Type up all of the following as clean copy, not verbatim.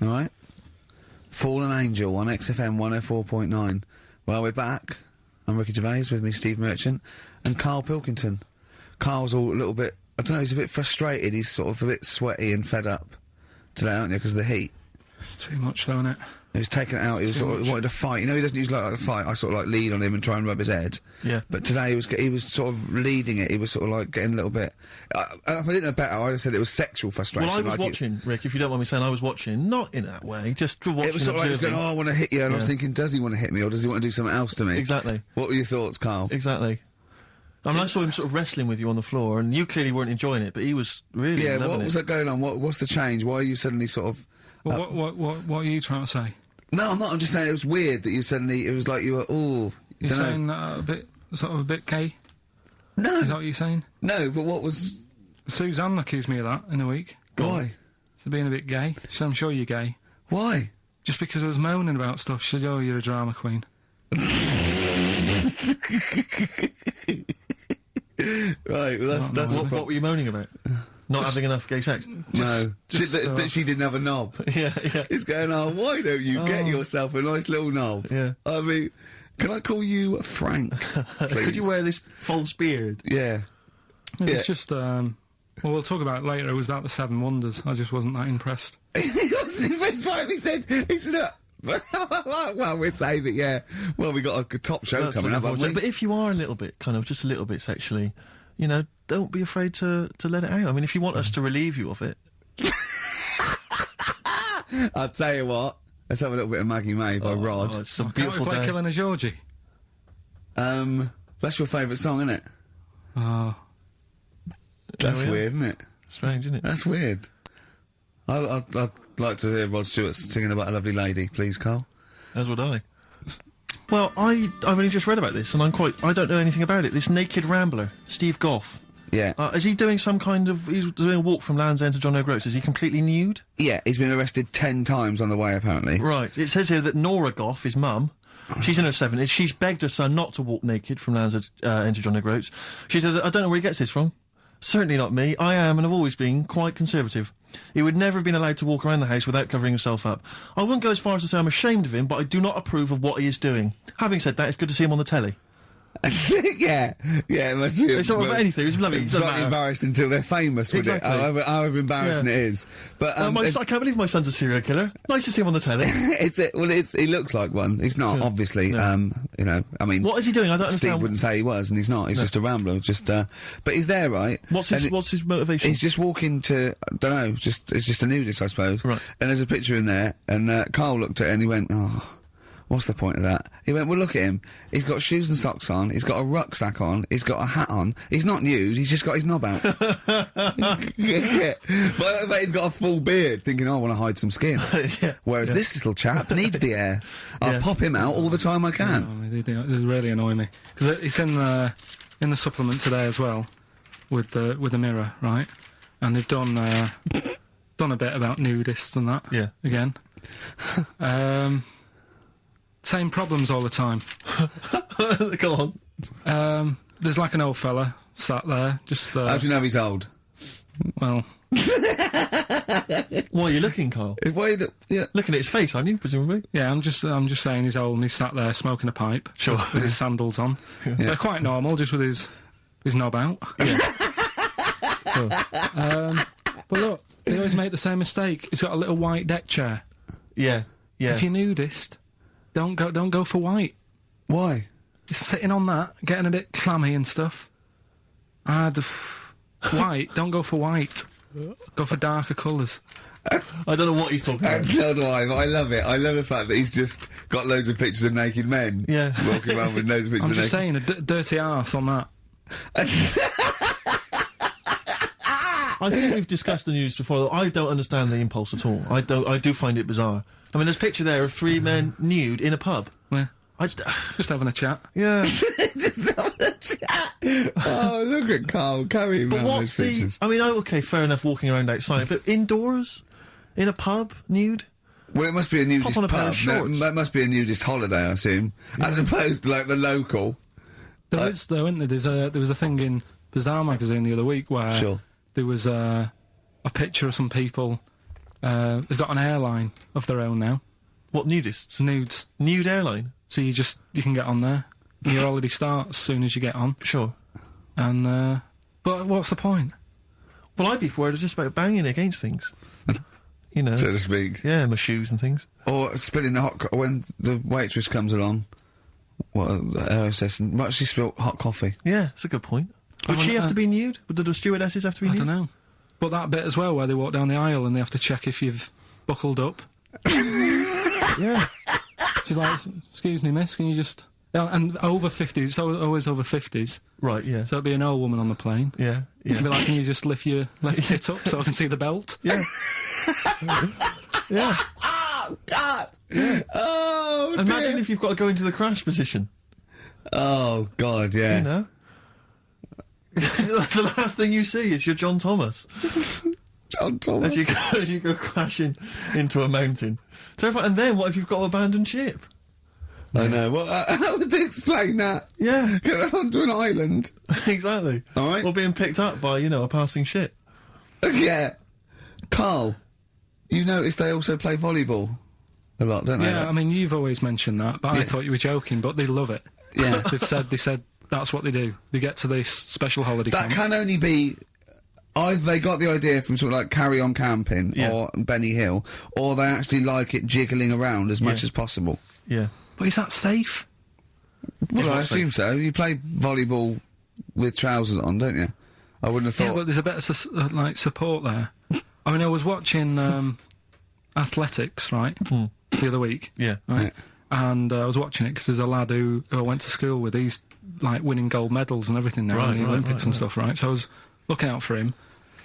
All right? Fallen Angel on XFM 104.9. Well, we're back. I'm Ricky Gervais, with me Steve Merchant, and Karl Pilkington. Karl's all a little bit, I don't know, he's a bit frustrated, he's sort of a bit sweaty and fed up today, aren't you, because of the heat? It's too much though, isn't it? He was taken out, he was sort of wanted to fight. You know, he doesn't usually like to fight. I sort of like lead on him and try and rub his head. Yeah. But today he was sort of leading it. He was sort of like getting a little bit. If I didn't know better, I'd have said it was sexual frustration. Well, I was like watching, Rick, if you don't mind me saying, I was watching, not in that way, just watching. It was sort of like he was going, oh, I want to hit you, and I was thinking, does he want to hit me, or does he want to do something else to me? Exactly. What were your thoughts, Karl? Exactly. I mean, I saw him sort of wrestling with you on the floor, and you clearly weren't enjoying it, but he was really Yeah, loving what was that going on? What's the change? Why are you suddenly sort of... Well, what are you trying to say? No, I'm not. I'm just saying it was weird that you suddenly... It was like you were, You're saying a bit gay? No. Is that what you're saying? No, but what was... Suzanne accused me of that in the week. Why? For being a bit gay. She said, I'm sure you're gay. Why? Just because I was moaning about stuff. She said, oh, you're a drama queen. Right, well that's what were you moaning about? Not having enough gay sex? No, that she didn't have a knob. Yeah. It's going on, why don't you get yourself a nice little knob? Yeah. I mean, can I call you Frank, please? Could you wear this false beard? Yeah. It's just, well, we'll talk about it later. It was about the Seven Wonders. I just wasn't that impressed. He wasn't impressed, right? He said, well, we'd say that, yeah. Well, we got a top show coming up, haven't we? But if you are a little bit, just a little bit sexually, you know, don't be afraid to let it out. I mean, if you want us to relieve you of it. I'll tell you what. Let's have a little bit of Maggie May by Rod. Oh, it's a Can't beautiful we play day. Killing a Georgie? That's your favourite song, isn't it? Oh. That's yeah. weird, isn't it? Strange, isn't it? That's weird. I'd like to hear Rod Stewart singing about a lovely lady, please, Karl. As would I. Well, I've only just read about this, and I don't know anything about it. This naked rambler, Steve Goff. Yeah. Is he doing he's doing a walk from Land's End to John O'Groats? Is he completely nude? Yeah, he's been arrested 10 times on the way, apparently. Right. It says here that Nora Goff, his mum, she's in her 70s, she's begged her son not to walk naked from Land's End to John O'Groats. She said, I don't know where he gets this from. Certainly not me. I am, and have always been, quite conservative. He would never have been allowed to walk around the house without covering himself up. I wouldn't go as far as to say I'm ashamed of him, but I do not approve of what he is doing. Having said that, it's good to see him on the telly. yeah, it must be. It's not about anything, it's lovely. It's not embarrassed until they're famous with Exactly. it, however embarrassing it is. But I can't believe my son's a serial killer. Nice to see him on the telly. he looks like one. He's not, obviously. No. You know, I mean, What is he doing? I don't Steve understand. wouldn't say he was, and he's not. He's just a rambler. But he's there, right? What's his motivation? He's just walking to, I don't know, it's just a nudist, I suppose. Right. And there's a picture in there, and Karl looked at it and he went, oh, what's the point of that? He went, well, look at him. He's got shoes and socks on, he's got a rucksack on, he's got a hat on. He's not nude, he's just got his knob out. Yeah. But he's got a full beard, thinking, oh, I want to hide some skin. Whereas this little chap needs the air. I'll pop him out all the time I can. I mean, they really annoy me. Because it's in the supplement today as well, with the Mirror, right? And they've done a bit about nudists and that. Yeah. Again. Same problems all the time. Go on. There's like an old fella sat there, just How do you know he's old? well, Why are you looking, Karl? Looking at his face, aren't you, presumably? yeah, I'm just saying he's old and he's sat there smoking a pipe. Sure. With his sandals on. They're quite normal, just with his knob out. Yeah. Sure. But look, they always make the same mistake. He's got a little white deck chair. Yeah. If you're nudist, don't go for white. Why? He's sitting on that, getting a bit clammy and stuff. White, don't go for white. Go for darker colours. I don't know what he's talking about. No, do I, but I love it. I love the fact that he's just got loads of pictures of naked men. Yeah. Walking around with loads of pictures I'm of just saying, a dirty arse on that. I think we've discussed the news before. I don't understand the impulse at all. I do find it bizarre. I mean, there's a picture there of three men nude in a pub. Yeah. Just having a chat. Yeah. Just having a chat. Oh, look at Karl carrying around those pictures. I mean, okay, fair enough walking around outside, but indoors? In a pub? Nude? Well, it must be a nudist Pop on a pair pub. of shorts. That must be a nudist holiday, I assume. As opposed to, like, the local. There is, though, isn't there? There was a thing in Bazaar magazine the other week where there was a picture of some people they've got an airline of their own now. What, nudists? Nudes. Nude airline? So you can get on there. Your holiday starts as soon as you get on. Sure. And, but what's the point? Well, I'd be worried just about banging against things. You know. So to speak. Yeah, my shoes and things. Or spilling the when the waitress comes along. What, and might she spill hot coffee? Yeah, that's a good point. Would she have to be nude? Would the stewardesses have to be nude? I don't know. But that bit as well, where they walk down the aisle and they have to check if you've buckled up. Yeah. She's like, excuse me, miss, can you just... And over 50s, it's always over 50s. Right, yeah. So it'd be an old woman on the plane. Yeah, yeah. It'd be like, can you just lift your left tit up so I can see the belt? Yeah. Yeah. Oh, God! Yeah. Oh, Imagine dear. if you've got to go into the crash position. Oh, God, yeah. You know? The last thing you see is your John Thomas. John Thomas. As you go crashing into a mountain. Terrifying. And then what if you've got to abandon ship? I know. Well, how would they explain that? Yeah. Get onto an island. Exactly. All right. Or being picked up by, a passing ship. Yeah. Carl, you notice they also play volleyball a lot, don't they? Yeah, I mean, you've always mentioned that, but I thought you were joking, but they love it. Yeah. They said that's what they do. They get to this special holiday That camp. can only be... Either they got the idea from sort of like Carry On Camping or Benny Hill, or they actually like it jiggling around as much as possible. Yeah. But is that safe? Well, I assume so. You play volleyball with trousers on, don't you? I wouldn't have thought... Yeah, but there's a bit of support there. I mean, I was watching athletics, right, the other week. Yeah. Right? And I was watching it because there's a lad who I went to school with. He's, like, winning gold medals and everything now in the Olympics and stuff, right? So I was looking out for him.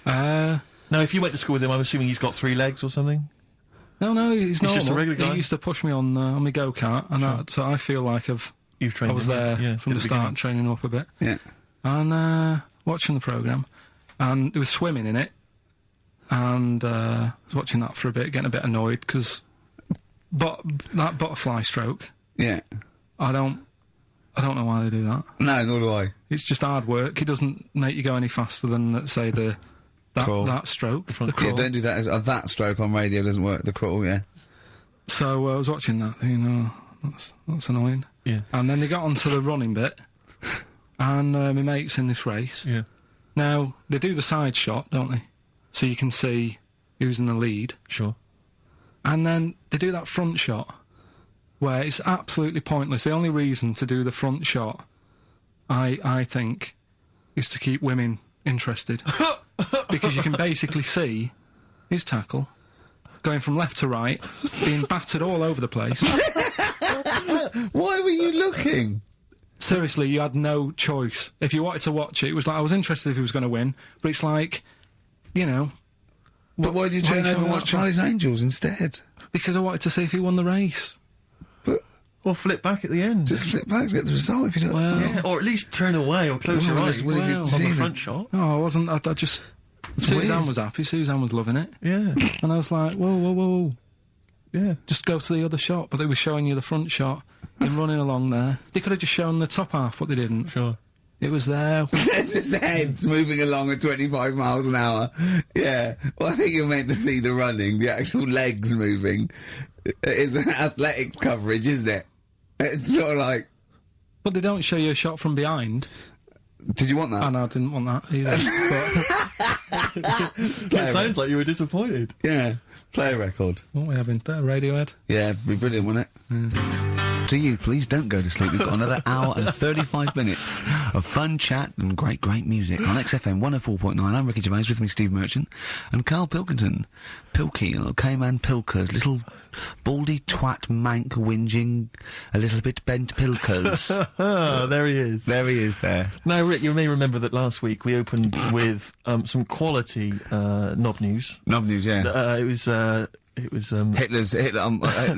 Now, if you went to school with him, I'm assuming he's got 3 legs or something? No, he's normal. just a regular guy? He used to push me on my go-kart, and so I feel like You've trained I was him, there from the start, training up a bit. Yeah. And watching the programme, and there was swimming in it, and I was watching that for a bit, getting a bit annoyed, because that butterfly stroke, Yeah. I don't know why they do that. No, nor do I. It's just hard work. It doesn't make you go any faster than, let's say, that stroke. The crawl. Yeah, don't do that. That stroke on radio doesn't work. The crawl, yeah. So I was watching that, thinking, that's annoying. Yeah. And then they got onto the running bit, and my mate's in this race. Yeah. Now, they do the side shot, don't they? So you can see who's in the lead. Sure. And then they do that front shot, where it's absolutely pointless. The only reason to do the front shot, I think, is to keep women interested. Because you can basically see his tackle going from left to right, being battered all over the place. Why were you looking? Seriously, you had no choice. If you wanted to watch it was like, I was interested if he was going to win, but it's like, But why did you turn over and watch Charlie's Angels instead? Because I wanted to see if he won the race. Or flip back at the end. Just flip back to get the result if you don't... Well, Yeah, or at least turn away or close your Well, eyes well, on you the see front it. shot. No, I wasn't. I just... Suzanne weird. was happy. Suzanne was loving it. Yeah. And I was like, whoa. Yeah. Just go to the other shot. But they were showing you the front shot and running along there. They could have just shown the top half, but they didn't. Sure. It was there. There's his heads moving along at 25 miles an hour. Yeah. Well, I think you're meant to see the running, the actual legs moving. It's athletics coverage, isn't it? It's sort of like... But they don't show you a shot from behind. Did you want that? And I didn't want that either. It sounds like you were disappointed. Yeah. Play a record. What are we having? Better Radiohead? Yeah, it'd be brilliant, wouldn't it? To you, please don't go to sleep. We've got another hour and 35 minutes of fun chat and great music on XFM 104.9. I'm Ricky Gervais, with me Steve Merchant and Karl Pilkington. Pilky, little K-Man Pilkers, little baldy twat mank whinging, a little bit bent Pilkers. There he is. There he is there. Now, Rick, you may remember that last week we opened with some quality knob news. Knob news, yeah. It was Hitler's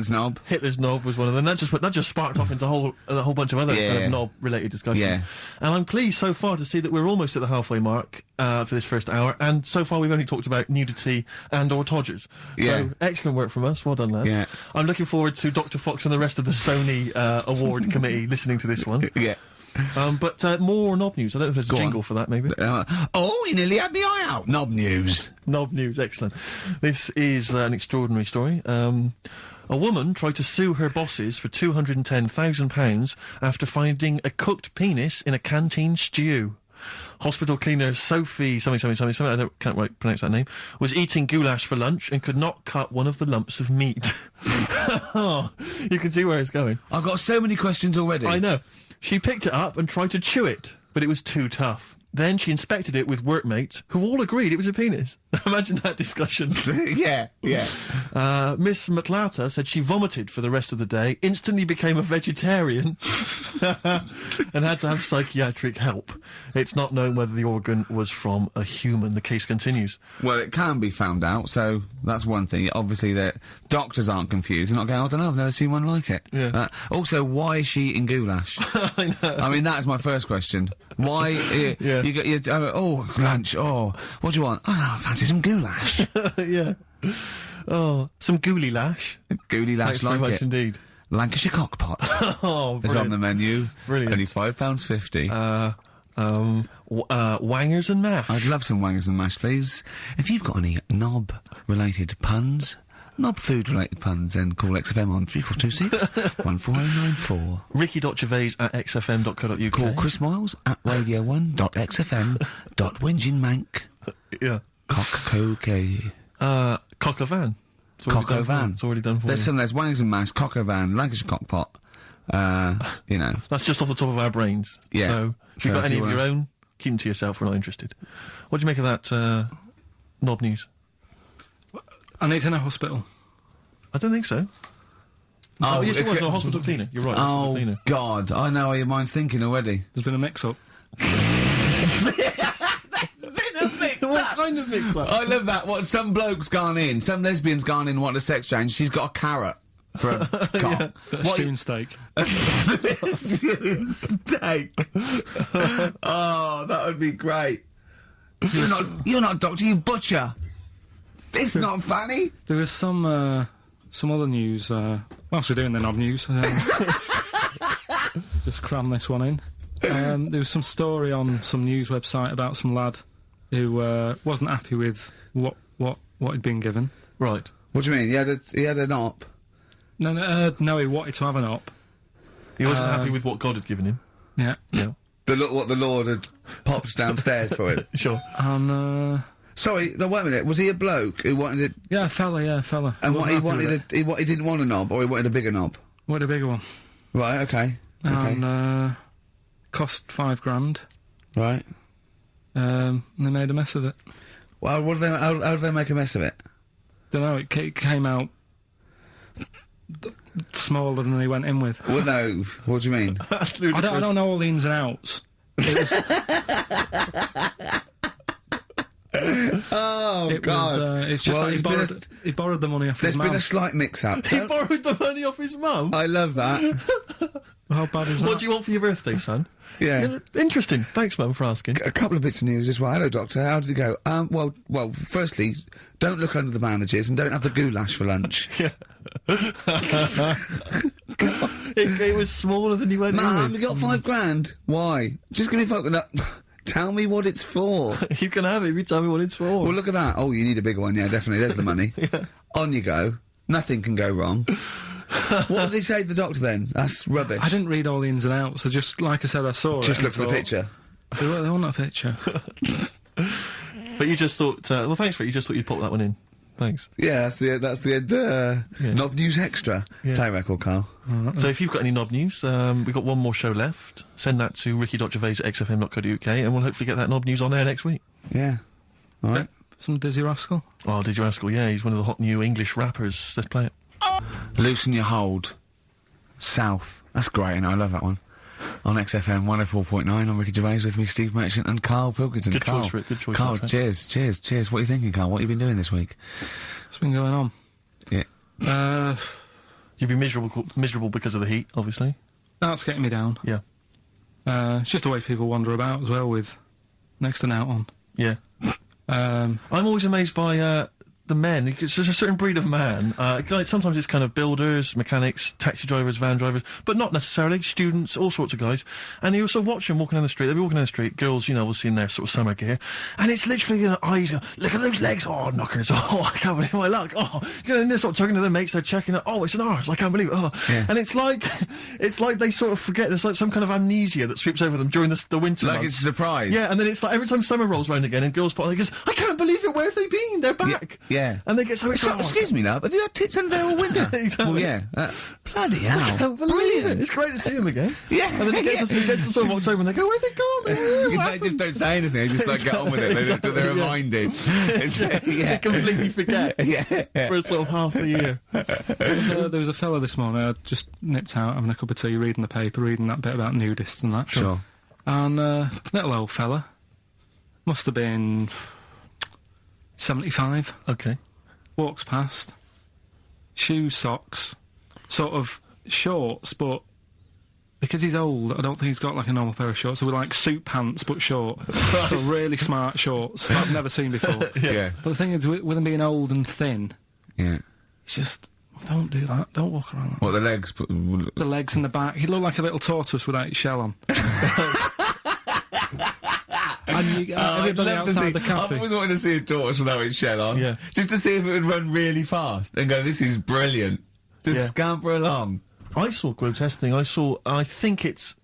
knob. Hitler's knob was one of them. That just sparked off into a whole bunch of other kind of knob-related discussions. Yeah. And I'm pleased so far to see that we're almost at the halfway mark for this first hour. And so far we've only talked about nudity and/or todgers. Yeah. So excellent work from us. Well done, lads. Yeah. I'm looking forward to Dr. Fox and the rest of the Sony award committee listening to this one. Yeah. But more knob news. I don't know if there's a jingle for that, maybe. Oh, you nearly had the eye out. Knob news. Knob news, excellent. This is an extraordinary story. A woman tried to sue her bosses for £210,000 after finding a cooked penis in a canteen stew. Hospital cleaner Sophie something, I can't pronounce that name, was eating goulash for lunch and could not cut one of the lumps of meat. You can see where it's going. I've got so many questions already. I know. She picked it up and tried to chew it, but it was too tough. Then she inspected it with workmates, who all agreed it was a penis. Imagine that discussion. Yeah. Miss McLata said she vomited for the rest of the day, instantly became a vegetarian, and had to have psychiatric help. It's not known whether the organ was from a human. The case continues. Well, it can be found out, so that's one thing. Obviously, the doctors aren't confused. They're not going, I don't know, I've never seen one like it. Yeah. Also, why is she eating goulash? I know. I mean, that is my first question. Why? Yeah. Lunch. Oh, what do you want? I don't know, I fancy some goulash. Yeah. Oh, some gooly lash. Gooly lash, Thanks very much it. Indeed. Lancashire cockpot Oh, is on the menu. Brilliant. Only £5.50. Wangers and mash. I'd love some wangers and mash, please. If you've got any knob-related puns, knob-food-related puns, then call XFM on 3426 14094. Ricky.Gervais at xfm.co.uk. Call Chris Miles at radio1.xfm.winginmank. Yeah. Cock-co-k. Cock a van. Cock o' van. It's already done for There's you. wangers and mash, cock o' van, Lancashire cockpot. You know. That's just off the top of our brains. Yeah. So, if So you've got if any you of your wanna- own, keep them to yourself. We're not interested. What do you make of that knob news? And it's in a hospital. I don't think so. Oh, Yes, it was. it- No, hospital cleaner. You're right. Hospital Oh, cleaner. God. I know how your mind's thinking already. There's been a mix-up. What kind of mix-up? I love that. What, some bloke's gone in, some lesbian's gone in and wanted a sex change. She's got a carrot for a cock. Bit of stew and steak. Stewing steak. Oh, that would be great. You're not a doctor, you butcher. It's not funny. There was some other news, whilst we're doing the knob news, just cram this one in. There was some story on some news website about some lad who wasn't happy with what he'd been given. Right. What do you mean? He had an op? No, he wanted to have an op. He wasn't happy with what God had given him. Yeah. Yeah. What the Lord had popped downstairs for him. Sure. And, Sorry, no, wait a minute. Was he a bloke who wanted it? yeah, fella. And what he wasn't happy with wanted, he didn't want a knob, or he wanted a bigger knob? Wanted a bigger one. Right. Okay. Okay. And, cost £5,000. Right. And they made a mess of it. Well, how do they make a mess of it? Don't know, it came out smaller than they went in with. Well, no. What do you mean? That's I don't know all the ins and outs. Oh, It God. was, it's just Well, like there's he borrowed the money off There's his been mum. a slight mix-up. He borrowed the money off his mum. I love that. How bad is that? What do you want for your birthday, son? Yeah. Interesting. Thanks, Mum, for asking. A couple of bits of news as well. Hello, Doctor. How did it go? Well, firstly, don't look under the bandages and don't have the goulash for lunch. It was smaller than you went in Mum, with. you got £5,000. Why? Just give me fucking up. Tell me what it's for. You can have it if you tell me what it's for. Well, look at that. Oh, you need a bigger one. Yeah, definitely. There's the money. On you go. Nothing can go wrong. What did he say to the doctor then? That's rubbish. I didn't read all the ins and outs. So just like I said, I saw it. Just and look for the thought, picture. They want a picture. But you just thought, well, thanks for it. You just thought you'd pop that one in. Thanks. Yeah, that's the end. Knob News Extra. Yeah. Play record, Carl. So if you've got any knob news, we've got one more show left. Send that to ricky.gervais at xfm.co.uk and we'll hopefully get that knob news on air next week. Yeah. All right. Some Dizzy Rascal. Oh, Dizzy Rascal, yeah, he's one of the hot new English rappers. Let's play it. Loosen Your Hold. South. That's great, and I love that one. On XFM 104.9, I'm Ricky Gervais, with me Steve Merchant and Karl Pilkington. Good Carl, choice, Rick, good choice, Carl, that's right. cheers. What are you thinking, Carl? What have you been doing this week? What's been going on? Yeah. You'd be miserable because of the heat, obviously. That's getting me down. Yeah. It's just the way people wander about as well with next to an out on. Yeah. Um, I'm always amazed by the men, it's just a certain breed of man. Like sometimes it's kind of builders, mechanics, taxi drivers, van drivers, but not necessarily students, all sorts of guys. And you sort of watch them walking down the street. They'll be walking down the street, girls, you know, obviously in their sort of summer gear, and it's literally, you know, eyes go, look at those legs, oh knockers, oh I can't believe my luck, oh, you know, and they're sort of talking to their mates, they're checking it, oh it's an arse, I can't believe it, oh, Yeah. and it's like they sort of forget. There's like some kind of amnesia that sweeps over them during the winter Like months. it's a surprise. Yeah, and then it's like every time summer rolls around again and girls put on, they goes, I can't believe it, where have they been? They're back. Yeah. And they get so excited. Excuse me, love, have you had tits under there all winter? Exactly. Well, yeah. Bloody I hell. can't believe it. It's great to see them again. Yeah. And then it gets to sort of October and they go, where've they gone? They just don't say anything. They just like get on with it. They're reminded. They completely forget for a sort of half a year. There was a fella this morning, I just nipped out having a cup of tea, reading the paper, reading that bit about nudists and that. Sure. And little old fella, must have been 75, Okay. walks past, shoes, socks, sort of shorts, but because he's old, I don't think he's got like a normal pair of shorts, so we're like suit pants but short. So really smart shorts that I've never seen before. Yeah. But the thing is, with him being old and thin, Yeah. it's just, don't do that, don't walk around like that. What, the legs? The legs and the back. He looked like a little tortoise without his shell on. And everybody outside the cafe. I've always wanted to see a tortoise without its shell on. Yeah. Just to see if it would run really fast and go, this is brilliant. Just scamper along. I saw a grotesque thing. I think it's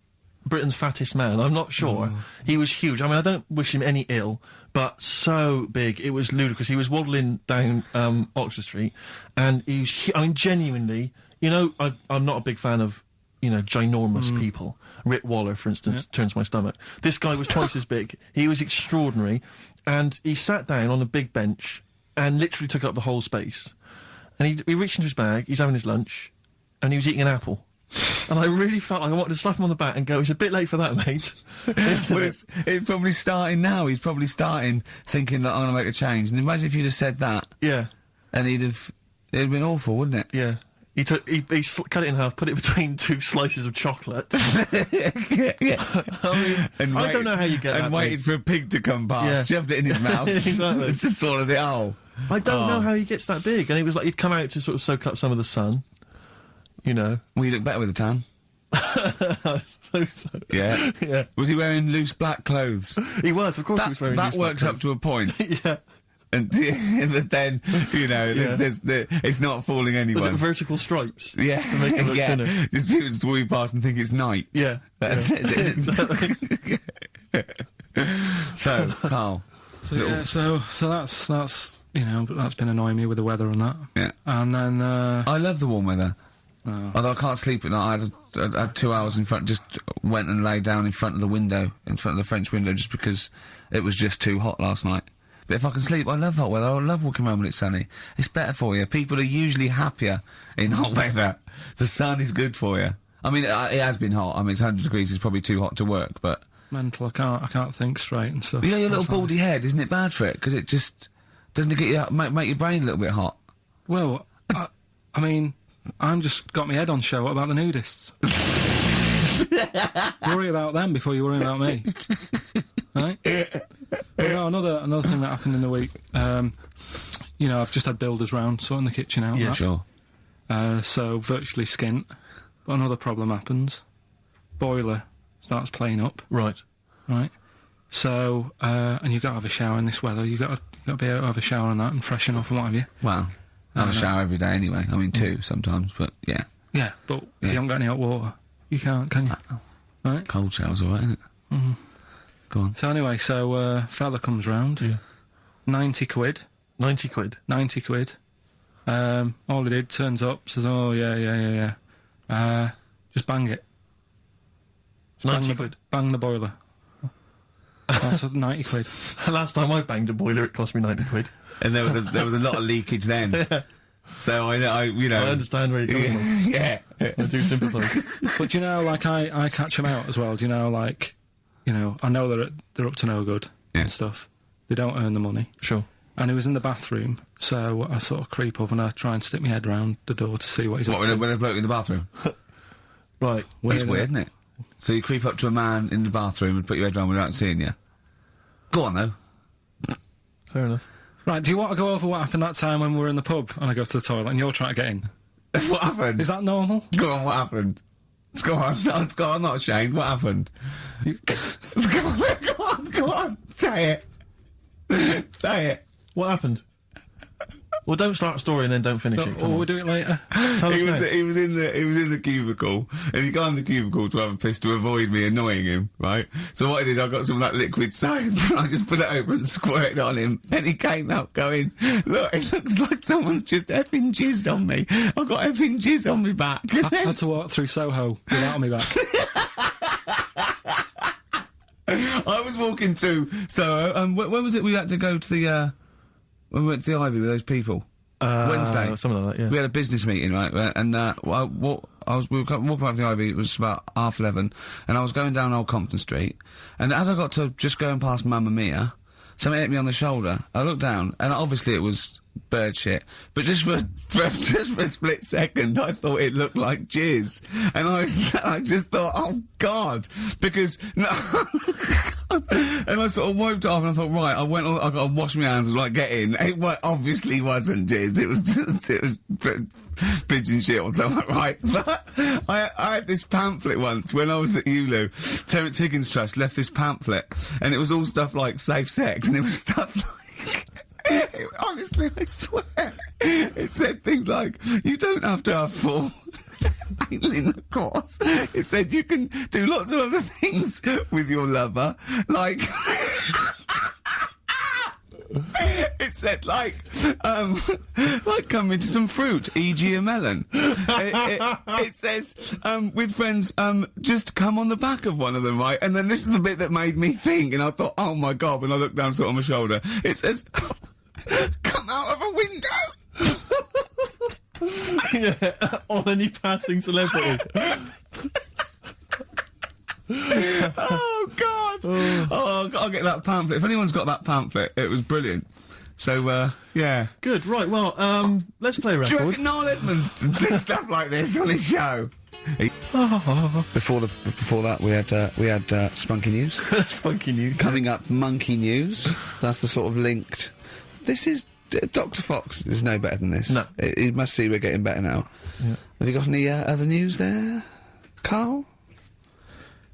Britain's fattest man. I'm not sure. He was huge. I mean, I don't wish him any ill, but so big. It was ludicrous. He was waddling down Oxford Street, and he was, I mean, genuinely, you know, I'm not a big fan of, you know, ginormous people. Rick Waller, for instance, turns my stomach. This guy was twice as big. He was extraordinary, and he sat down on a big bench and literally took up the whole space. And he reached into his bag, he's having his lunch, and he was eating an apple. And I really felt like I wanted to slap him on the back and go, it's a bit late for that, mate. Well, it's probably starting now. He's probably starting thinking that I'm going to make a change. And imagine if you'd have said that. Yeah. And it'd have been awful, wouldn't it? Yeah. He cut it in half, put it between two slices of chocolate. Yeah. I mean, I don't know how you get that. And waited for a pig to come past, shoved it in his mouth. Exactly. Just swallowed it whole. I don't know how he gets that big. And it was like he'd come out to sort of soak up some of the sun. You know. Well, you look better with a tan. I suppose so. Yeah. Yeah. Was he wearing loose black clothes? He was, of course he was wearing That loose works black up to a point. clothes. Yeah. And then, you know, it's not fooling anyone. Was it vertical stripes? Yeah. To make it look thinner. Just people just walk past and think it's night. Yeah. That's Exactly. So, Carl. So that's you know, that's been annoying me with the weather and that. Yeah. And then I love the warm weather. Oh. Although I can't sleep at night. I had 2 hours in front, just went and lay down in front of the window, in front of the French window, just because it was just too hot last night. But if I can sleep, I love hot weather. I love walking around when it's sunny. It's better for you. People are usually happier in hot weather. The sun is good for you. I mean, it has been hot. I mean, it's 100 degrees. It's probably too hot to work, but... mental, I can't think straight and stuff. You know, your little That's baldy head, isn't it bad for it? Because it just... doesn't it get you... make your brain a little bit hot? Well, I mean, I'm just got my head on show. What about the nudists? Worry about them before you worry about me. Right? But no, another thing that happened in the week, you know, I've just had builders round, sorting the kitchen out. Yeah, Sure. So virtually skint. But another problem happens. Boiler starts playing up. Right. Right? So, and you've got to have a shower in this weather. You've got to be able to have a shower and that and freshen up and what have you. Well, I have a shower every day anyway. I mean, 2 sometimes, but yeah. Yeah, but if you haven't got any hot water, you can't, can you? Right? Cold shower's alright, isn't it? Mm-hmm. Go on. So anyway, fella comes round. Yeah. 90 quid. 90 quid. 90 quid. All he did, turns up, says, oh, yeah. Just bang it. Just 90 quid. Bang the boiler. That's 90 quid. Last time I banged a boiler, it cost me 90 quid. And there was a lot of leakage then. Yeah. So I you know... I understand where you're coming from. Yeah. I do sympathise. But you know, like, I catch them out as well. Do you know, like, you know, I know they're up to no good and stuff. They don't earn the money. Sure. And he was in the bathroom, so I sort of creep up and I try and stick my head round the door to see what he's up to. When a bloke in the bathroom? Right. That's weird, isn't it? So you creep up to a man in the bathroom and put your head round without seeing you. Go on, though. Fair enough. Right, do you want to go over what happened that time when we were in the pub and I go to the toilet and you're trying to get in? What happened? Is that normal? Go on, what happened? Go on, I'm not ashamed. What happened? Go on, say it. Say it. What happened? Well, don't start a story and then don't finish it. Or we'll do it later. Tell us now. He was in the cubicle, and he got in the cubicle to have a piss to avoid me annoying him, right? So what I did, I got some of that liquid soap, and I just put it over and squirted on him, and he came out going, look, it looks like someone's just effing jizzed on me. I've got effing jizz on me back. And I had to walk through Soho without me back. I was walking through Soho, when was it we had to go to the, when we went to the Ivy with those people? Wednesday. Something like that, yeah. We had a business meeting, right? And we were walking out of the Ivy, it was about 11:30, and I was going down Old Compton Street, and as I got to just going past Mamma Mia, something hit me on the shoulder. I looked down, and obviously it was bird shit, but just for a split second, I thought it looked like jizz, and I just thought, oh God, because no. And I sort of wiped it off, and I thought, right, I got to wash my hands and like get in. It obviously wasn't jizz. It was pigeon shit or something, right? But I had this pamphlet once when I was at ULU. Terence Higgins Trust left this pamphlet, and it was all stuff like safe sex, and it was stuff like. Honestly, I swear, it said things like, you don't have to have full anal intercourse. It said you can do lots of other things with your lover, like... It said, like come into some fruit, e.g. a melon. It says, with friends, just come on the back of one of them, right? And then this is the bit that made me think, and I thought, oh my God, when I looked down, sort of on my shoulder, it says, come out of a window! Yeah, on any passing celebrity. Oh God! Oh, I'll get that pamphlet. If anyone's got that pamphlet, it was brilliant. So, yeah. Good, right, well, let's play a Do you record. reckon Noel Edmonds did stuff like this on his show? Before that, we had Spunky News. Spunky News. Coming up, Monkey News. That's the sort of linked. This is Dr. Fox is no better than this. No, he must see we're getting better now. Yeah. Have you got any other news there, Carl?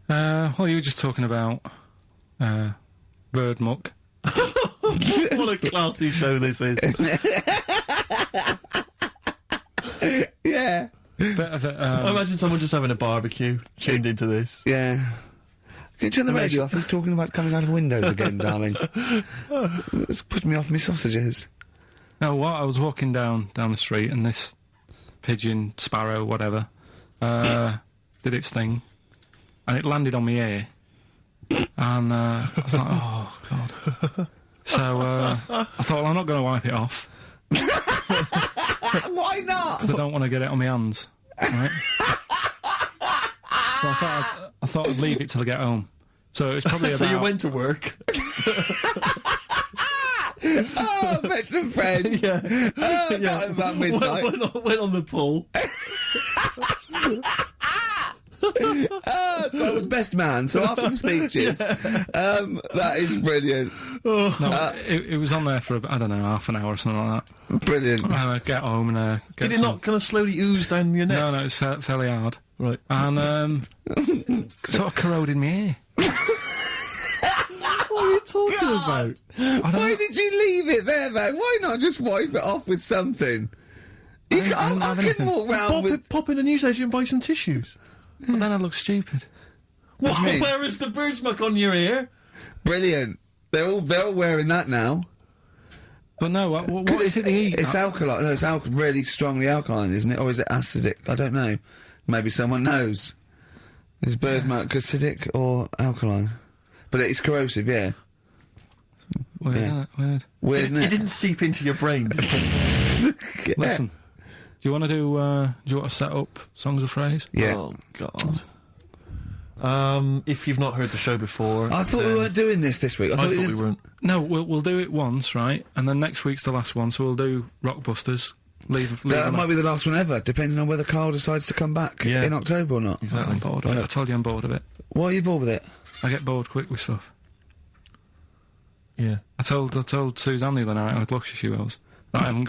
Well, you were just talking about bird muck. What a classy show this is. Yeah. Bit of it, I imagine someone just having a barbecue, tuned into this. Yeah. Can you turn the radio off? He's talking about coming out of windows again, darling. It's putting me off my sausages. No, what? I was walking down the street and this pigeon, sparrow, whatever, did its thing, and it landed on my ear, and I was like, oh God. So I thought, well, I'm not going to wipe it off. Why not? Because I don't want to get it on my hands. Right? So I thought I'd leave it till I get home. So it's probably about... So you went to work. Oh, met some friends. Yeah. Yeah. About midnight. Went on the pool. So I was best man, so after the speeches. That is brilliant. No, it was on there for, I don't know, half an hour or something like that. Brilliant. Get home and get Did it not kind of slowly ooze down your neck? No, it's fairly hard. Right. And sort of corroded my ear. What are you talking about? Why did you leave it there, though? Why not just wipe it off with something? I didn't have I can anything. walk round with... Pop in a newsagent and buy some tissues. But then I'd look stupid. What do you mean? Where is the bird smuck on your ear? Brilliant. They're all wearing that now. But no, what is it they eat? It's alkaline. No, it's really strongly alkaline, isn't it? Or is it acidic? I don't know. Maybe someone knows. Is bird muck acidic or alkaline? But it's corrosive, yeah. Weird, Yeah. isn't it? Weird. Weird, isn't It it? didn't seep into your brain. Yeah. Listen, do you want to set up Songs of Phrase? Yeah. Oh, God. If you've not heard the show before... I thought we weren't doing this week. I thought we weren't. No, we'll do it once, right? And then next week's the last one, so we'll do Rockbusters. Leave That them might up. be the last one ever, depending on whether Carl decides to come back Yeah. in October or not. Exactly. I'm bored of it. I told you I'm bored of it. Why are you bored with it? I get bored quick with stuff. Yeah. I told Suzanne the other night how lucky she was that I haven't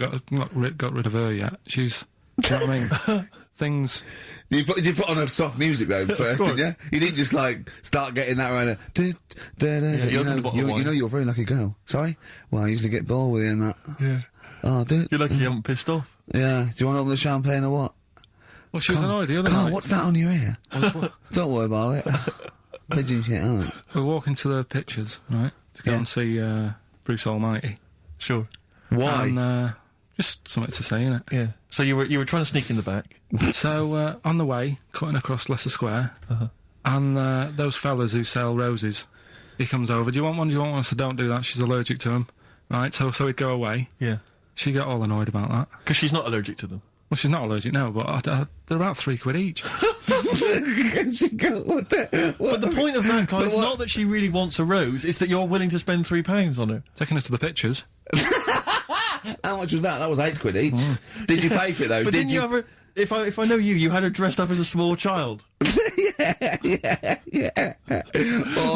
got rid of her yet. She's, do you know what I mean? Things. You put on a soft music though first, didn't you? You didn't just like start getting that around. you opened a bottle of wine. You know you're a very lucky girl. Sorry? Well, I usually get bored with you and that. Yeah. Oh, dude. You're lucky you haven't pissed off. Yeah. Do you want to open the champagne or what? Well, she was annoyed the other night. What's that on your ear? Don't worry about it. Pigeon shit, aren't it? We're walking to the pictures, right, to go and see Bruce Almighty. Sure. Why? And just something to say, innit? Yeah. So you were trying to sneak in the back. So on the way, cutting across Leicester Square, and those fellas who sell roses, he comes over. Do you want one? Do you want one? I said, don't do that. She's allergic to them. Right. So he'd go away. Yeah. She got all annoyed about that. Because she's not allergic to them. Well, she's not allergic now, but they're about £3 each. But the point of that, Carl, is not that she really wants a rose, it's that you're willing to spend £3 on her. Taking us to the pictures. How much was that? That was £8 each. Did you pay for it though? But didn't you ever... If I know you had her dressed up as a small child. yeah.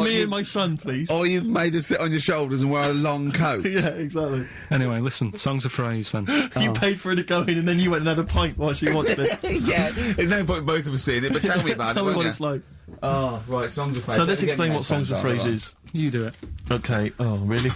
Me and my son, please. Or you made her sit on your shoulders and wear a long coat. Yeah, exactly. Anyway, listen, songs of phrase then. You paid for her to go in and then you went and had a pint while she watched it. Yeah, there's no point in both of us seeing it, but tell me about it. Tell me what you? it's like. Oh, right, songs of phrase. So let's explain what songs of phrase is. You do it. Okay. Oh, really?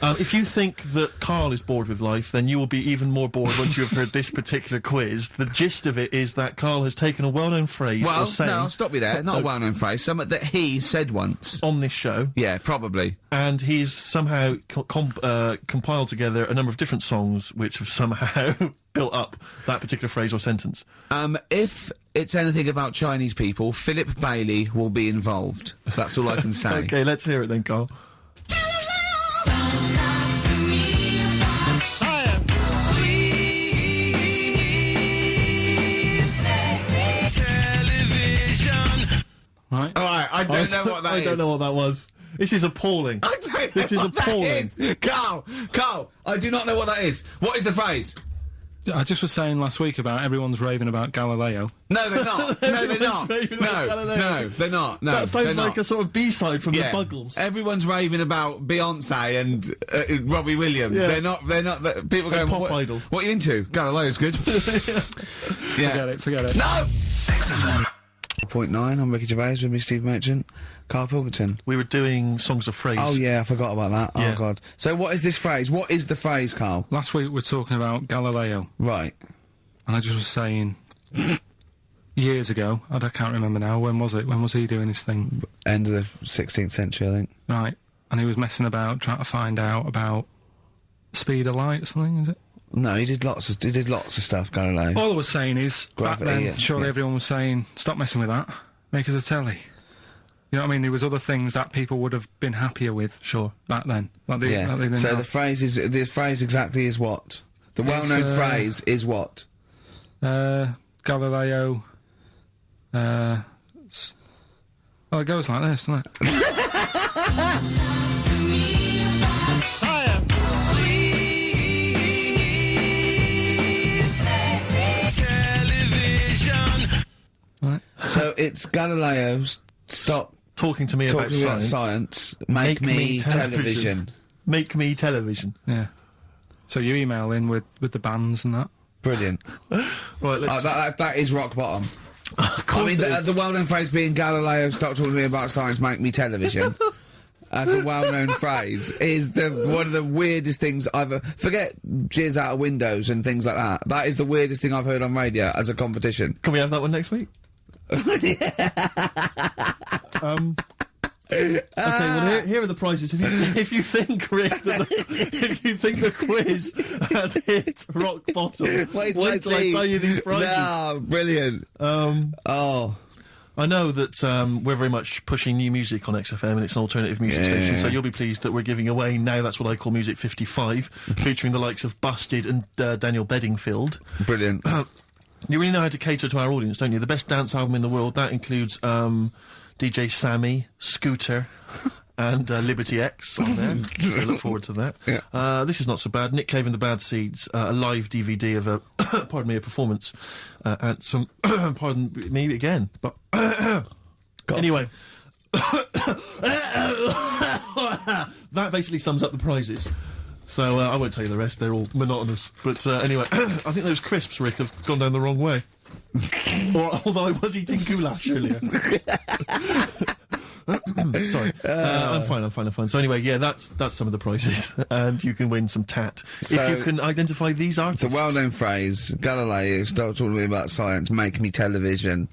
If you think that Carl is bored with life, then you will be even more bored once you have heard this particular quiz. The gist of it is that Carl has taken a well-known phrase or saying... no, stop you there. Not a well-known phrase. Something that he said once. On this show. Yeah, probably. And he's somehow compiled together a number of different songs which have somehow built up that particular phrase or sentence. If it's anything about Chinese people, Philip Bailey will be involved. That's all I can say. Okay, let's hear it then, Carl. Right. All right, I don't know what that is. I don't know what that was. This is appalling. I don't know This is what that appalling. is. Carl, I do not know what that is. What is the phrase? I just was saying last week about everyone's raving about Galileo. No, they're not. No, they're not. Raving about Galileo. No, they're not. No, That sounds they're like not. a sort of B-side from Yeah. the Buggles. Everyone's raving about Beyonce and Robbie Williams. Yeah. They're not. People going. Pop what, Idol. What are you into? Galileo's good. Yeah. Forget it. No. 0.9. I'm Ricky Gervais with me, Steve Merchant, Karl Pilkington. We were doing songs of phrase. Oh yeah, I forgot about that. Yeah. Oh god. So what is this phrase? What is the phrase, Karl? Last week we were talking about Galileo, Right. and I just was saying years ago, I can't remember now, when was it? When was he doing his thing? End of the 16th century, I think. Right. And he was messing about, trying to find out about speed of light or something, is it? No, he did lots of stuff, Galileo. All I was saying is, Gravity, back then, yeah, surely yeah. everyone was saying, stop messing with that, make us a telly. You know what I mean? There was other things that people would have been happier with. Sure. Back then. Like they, Yeah. like they didn't So have. the phrase exactly is what? The well-known phrase is what? Galileo. Well, it goes like this, doesn't it? Right. So it's Galileo's stop Talking to me about talking about science. science. Make me television. Make me television. Yeah. So you email in with the bands and that. Brilliant. Right, let's... That is rock bottom. of course I mean, it is. the well-known phrase being Galileo, stop talking to me about science, make me television. As a well-known phrase is one of the weirdest things I've forget jizz out of windows and things like that. That is the weirdest thing I've heard on radio as a competition. Can we have that one next week? Okay, well here are the prizes. If you think, Rick, if you think the quiz has hit rock bottom, wait till I tell you these prizes. No, brilliant. I know that we're very much pushing new music on XFM, and it's an alternative music station, so you'll be pleased that we're giving away Now That's What I Call Music 55, featuring the likes of Busted and Daniel Bedingfield. Brilliant. You really know how to cater to our audience, don't you? The best dance album in the world, that includes DJ Sammy, Scooter, and Liberty X on there. So look forward to that. Yeah. This is not so bad. Nick Cave and the Bad Seeds, a live DVD of a, pardon me, a performance, and some, pardon me again, but anyway, That basically sums up the prizes. So I won't tell you the rest, they're all monotonous. But anyway, I think those crisps, Rick, have gone down the wrong way. Although I was eating goulash earlier. Sorry. I'm fine. So anyway, yeah, that's some of the prizes. And you can win some tat. So, if you can identify these artists. The well-known phrase, Galileo, stop talking to me about science, make me television.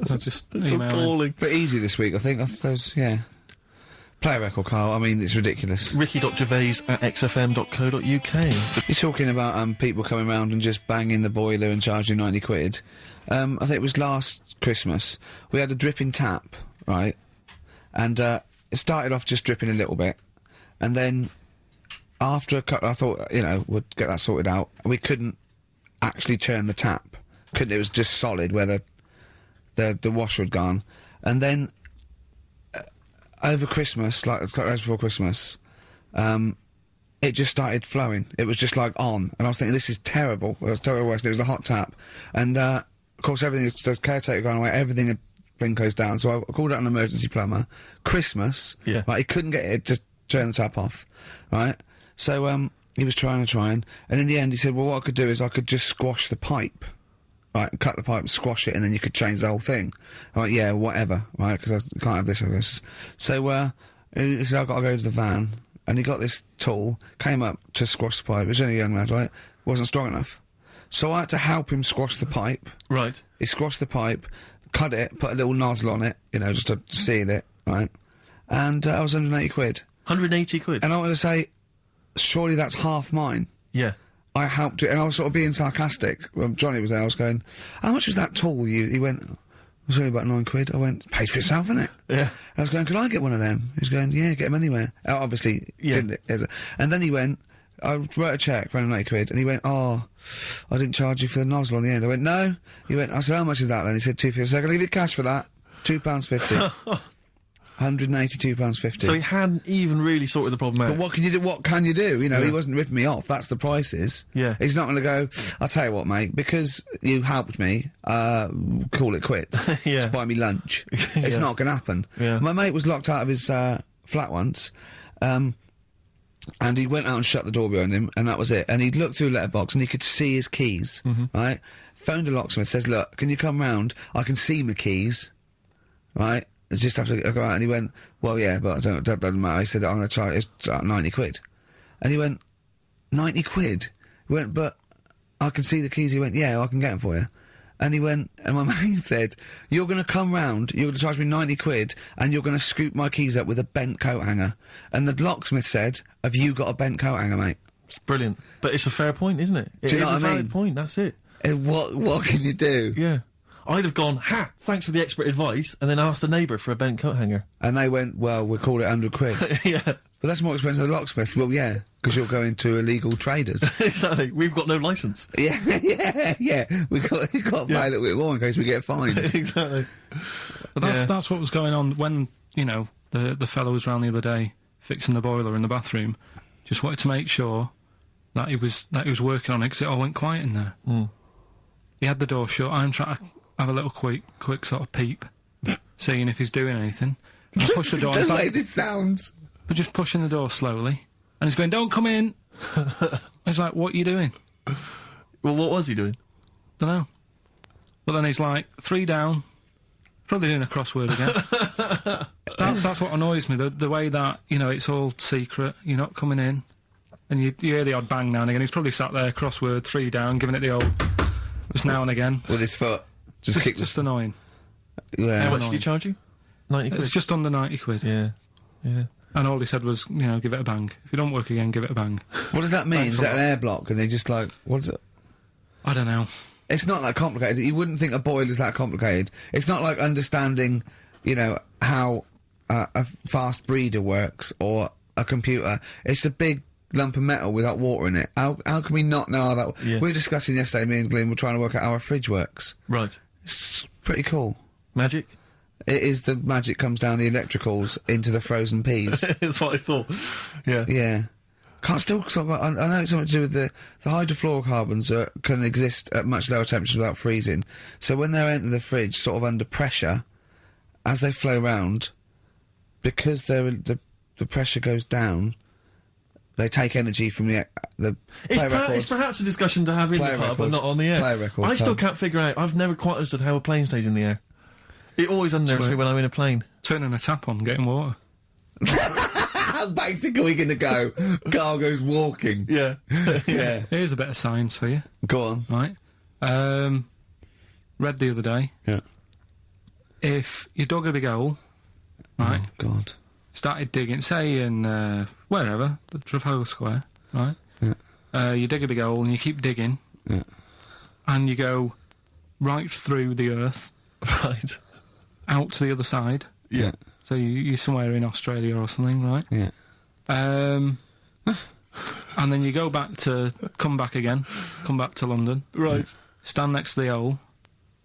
I'll just It's email him. appalling. But easy this week, I think. Yeah. Play a record, Carl. I mean, it's ridiculous. Ricky.gervais@xfm.co.uk. You're talking about people coming round and just banging the boiler and charging 90 quid. I think it was last Christmas. We had a dripping tap, right? And it started off just dripping a little bit. And then after a couple, I thought, we'd get that sorted out. We couldn't actually turn the tap. It was just solid where the washer had gone. And then over Christmas, like before Christmas, it just started flowing. It was just like on, and I was thinking, this is terrible. It was terrible. It was the hot tap, and of course everything. The caretaker gone away. Everything had been closed down. So I called out an emergency plumber. Christmas, Yeah. Right, he couldn't get it. Just turn the tap off, right? So he was trying, and in the end he said, well, what I could do is I could just squash the pipe. Right, cut the pipe and squash it, and then you could change the whole thing. I'm like, yeah, whatever, right, because I can't have this, I guess. So, he said, I've got to go to the van, and he got this tool, came up to squash the pipe. He was only a young lad, right? Wasn't strong enough. So I had to help him squash the pipe. Right. He squashed the pipe, cut it, put a little nozzle on it, just to seal it, right? And that was 180 quid. 180 quid? And I want to say, surely that's half mine. Yeah. I helped it, and I was sort of being sarcastic. When Johnny was there, I was going, how much was that tool? He went, it was only about 9 quid. I went, pays for itself, innit? Yeah. And I was going, could I get one of them? He was going, yeah, get them anywhere. Obviously, Yeah. didn't. And then he went, I wrote a cheque for 180 quid, and he went, oh, I didn't charge you for the nozzle on the end. I went, no. He went, I said, how much is that then? He said, £2.50. So I leave it cash for that. £2.50. £182.50. So he hadn't even really sorted the problem out. But what can you do? What can you do? He wasn't ripping me off. That's the prices. Yeah. He's not going to go, I'll tell you what, mate, because you helped me, call it quits. Yeah. Just buy me lunch. It's Yeah. not going to happen. Yeah. My mate was locked out of his flat once, and he went out and shut the door behind him, and that was it. And he looked through a letterbox, and he could see his keys, right? Phoned a locksmith, says, look, can you come round? I can see my keys, right? It's just have to go out. And he went, well, yeah, but that doesn't matter. He said, I'm going to charge it's 90 quid. And he went, 90 quid? He went, but I can see the keys. He went, yeah, I can get them for you. And he went, and my mate said, you're going to come round, you're going to charge me 90 quid, and you're going to scoop my keys up with a bent coat hanger. And the locksmith said, have you got a bent coat hanger, mate? It's brilliant. But it's a fair point, isn't it? It Do you know is what a I valid mean? point, that's it. And what can you do? Yeah. I'd have gone, thanks for the expert advice, and then asked the neighbour for a bent coat hanger. And they went, well, we'll call it 100 quid. Yeah. But that's more expensive than the locksmith. Well, yeah, because you're going to illegal traders. Exactly. We've got no licence. Yeah. We've got to pay a little bit more in case we get fined. Exactly. But that's what was going on when, the fellow was round the other day fixing the boiler in the bathroom. Just wanted to make sure that he was working on it, because it all went quiet in there. Mm. He had the door shut. I'm trying to have a little quick sort of peep, seeing if he's doing anything. And I push the door. The way this sounds. But just pushing the door slowly, and he's going, "Don't come in." I was like, "What are you doing?" Well, what was he doing? Dunno. But then he's like, 3 down, probably doing a crossword again. That's what annoys me. The way that it's all secret. You're not coming in, and you hear the odd bang now and again. He's probably sat there, crossword, 3 down, giving it the old. Just now and again. With his foot. Just annoying. Yeah. How much did he charge you? 90 quid? It's just under 90 quid. Yeah. And all he said was, give it a bang. If you don't work again, give it a bang. What does that mean? Thanks Is a that an lot. air block? And they just like, what is it? I don't know. It's not that complicated. You wouldn't think a boiler's that complicated. It's not like understanding, how a fast breeder works or a computer. It's a big lump of metal without water in it. How can we not know how that... Yeah. We were discussing yesterday, me and Glenn were trying to work out how a fridge works. Right. It's pretty cool. Magic? it is the magic comes down the electricals into the frozen peas. That's what I thought. Yeah. Yeah. Can't still talk about, I know it's something to do with the hydrofluorocarbons can exist at much lower temperatures without freezing. So when they enter the fridge, sort of under pressure, as they flow round, because the pressure goes down, they take energy from the It's perhaps a discussion to have in the pub, but not on the air. I still can't figure out. I've never quite understood how a plane stays in the air. It always unnerves me when I'm in a plane. Turning a tap on, getting water. How basic are we going to go? Carl goes walking. Yeah. Yeah. Here's a bit of science for you. Go on. Right. Read the other day. Yeah. If you dug a big hole, right, Oh, God. started digging, say in wherever, the Trafalgar Square, right? Yeah. You dig a big hole and you keep digging, Yeah. and you go right through the earth, Right. out to the other side. Yeah. So you're somewhere in Australia or something, right? Yeah. And then you come back to London. Right. Stand next to the hole,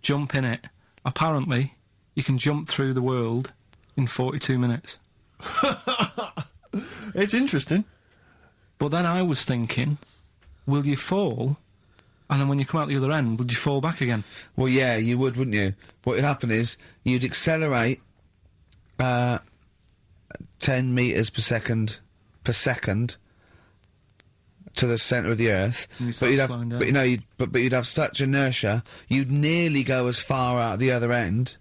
jump in it. Apparently, you can jump through the world in 42 minutes. It's interesting. But then I was thinking, will you fall? And then when you come out the other end, would you fall back again? Well, yeah, you would, wouldn't you? What would happen is you'd accelerate 10 metres per second to the centre of the Earth, but you'd have such inertia, you'd nearly go as far out the other end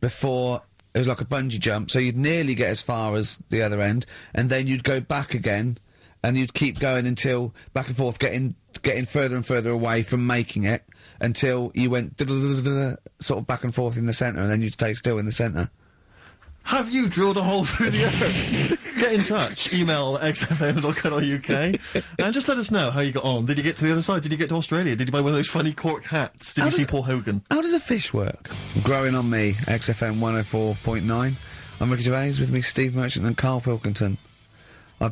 before it was like a bungee jump. So you'd nearly get as far as the other end, and then you'd go back again, and you'd keep going until back and forth, getting further and further away from making it until you went sort of back and forth in the centre, and then you'd stay still in the centre. Have you drilled a hole through the earth? Get in touch. Email xfm.co.uk and just let us know how you got on. Did you get to the other side? Did you get to Australia? Did you buy one of those funny cork hats? Did you see Paul Hogan? How does a fish work? Growing on me, XFM 104.9. I'm Ricky Gervais, with me Steve Merchant and Karl Pilkington. I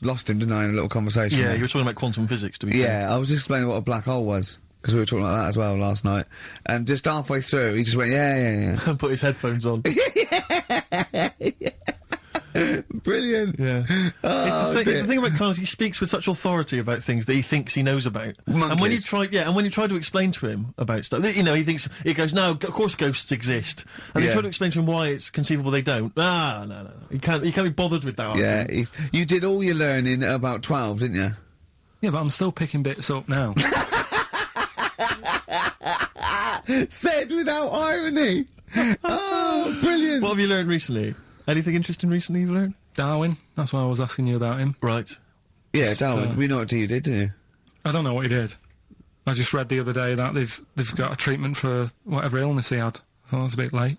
lost him, didn't I, in a little conversation Yeah, there. you were talking about quantum physics, to be fair. Yeah, I was just explaining what a black hole was, because we were talking about that as well last night. And just halfway through, he just went, yeah. And put his headphones on. Brilliant. Yeah. Oh, the thing about Karl is he speaks with such authority about things that he thinks he knows about. Monkeys. And when you try to explain to him about stuff, you know, he goes, no, of course ghosts exist. And you try to explain to him why it's conceivable they don't. No. He can't be bothered with that. Yeah, you did all your learning at about 12, didn't you? Yeah, but I'm still picking bits up now. Said without irony. Oh, brilliant. What have you learned recently? Anything interesting recently you've learned? Darwin, that's why I was asking you about him. Right. Yeah, Darwin, we know what you did, didn't you? I don't know what he did. I just read the other day that they've got a treatment for whatever illness he had. I thought that was a bit late.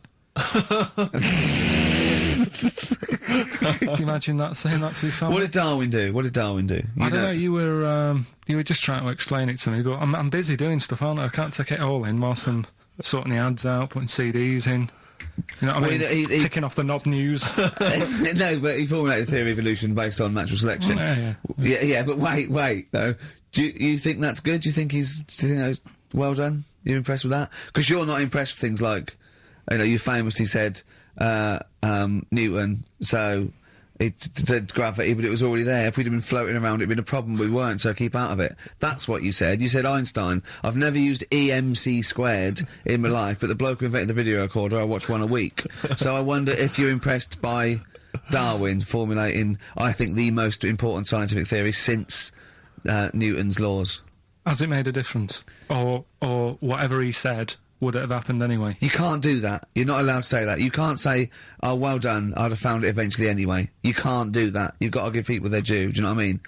Can you imagine that, saying that to his family? What did Darwin do? I don't know. You were just trying to explain it to me, but I'm busy doing stuff, aren't I? I can't take it all in whilst I'm sorting the ads out, putting CDs in. You know what I mean? Ticking off the knob news. No, but he formulated the theory of evolution based on natural selection. Yeah, but wait, though. Do you think that's good? Do you think that's well done? You're impressed with that? Because you're not impressed with things like, you know, you famously said Newton, so it said gravity, but it was already there. If we'd have been floating around, it'd been a problem. We weren't, so keep out of it. That's what you said. You said Einstein. I've never used EMC squared in my life, but the bloke who invented the video recorder, I watch one a week. So I wonder if you're impressed by Darwin formulating, I think, the most important scientific theory since Newton's laws. Has it made a difference? Or whatever he said, would it have happened anyway? You can't do that. You're not allowed to say that. You can't say, oh, well done, I'd have found it eventually anyway. You can't do that. You've got to give people their due, do you know what I mean?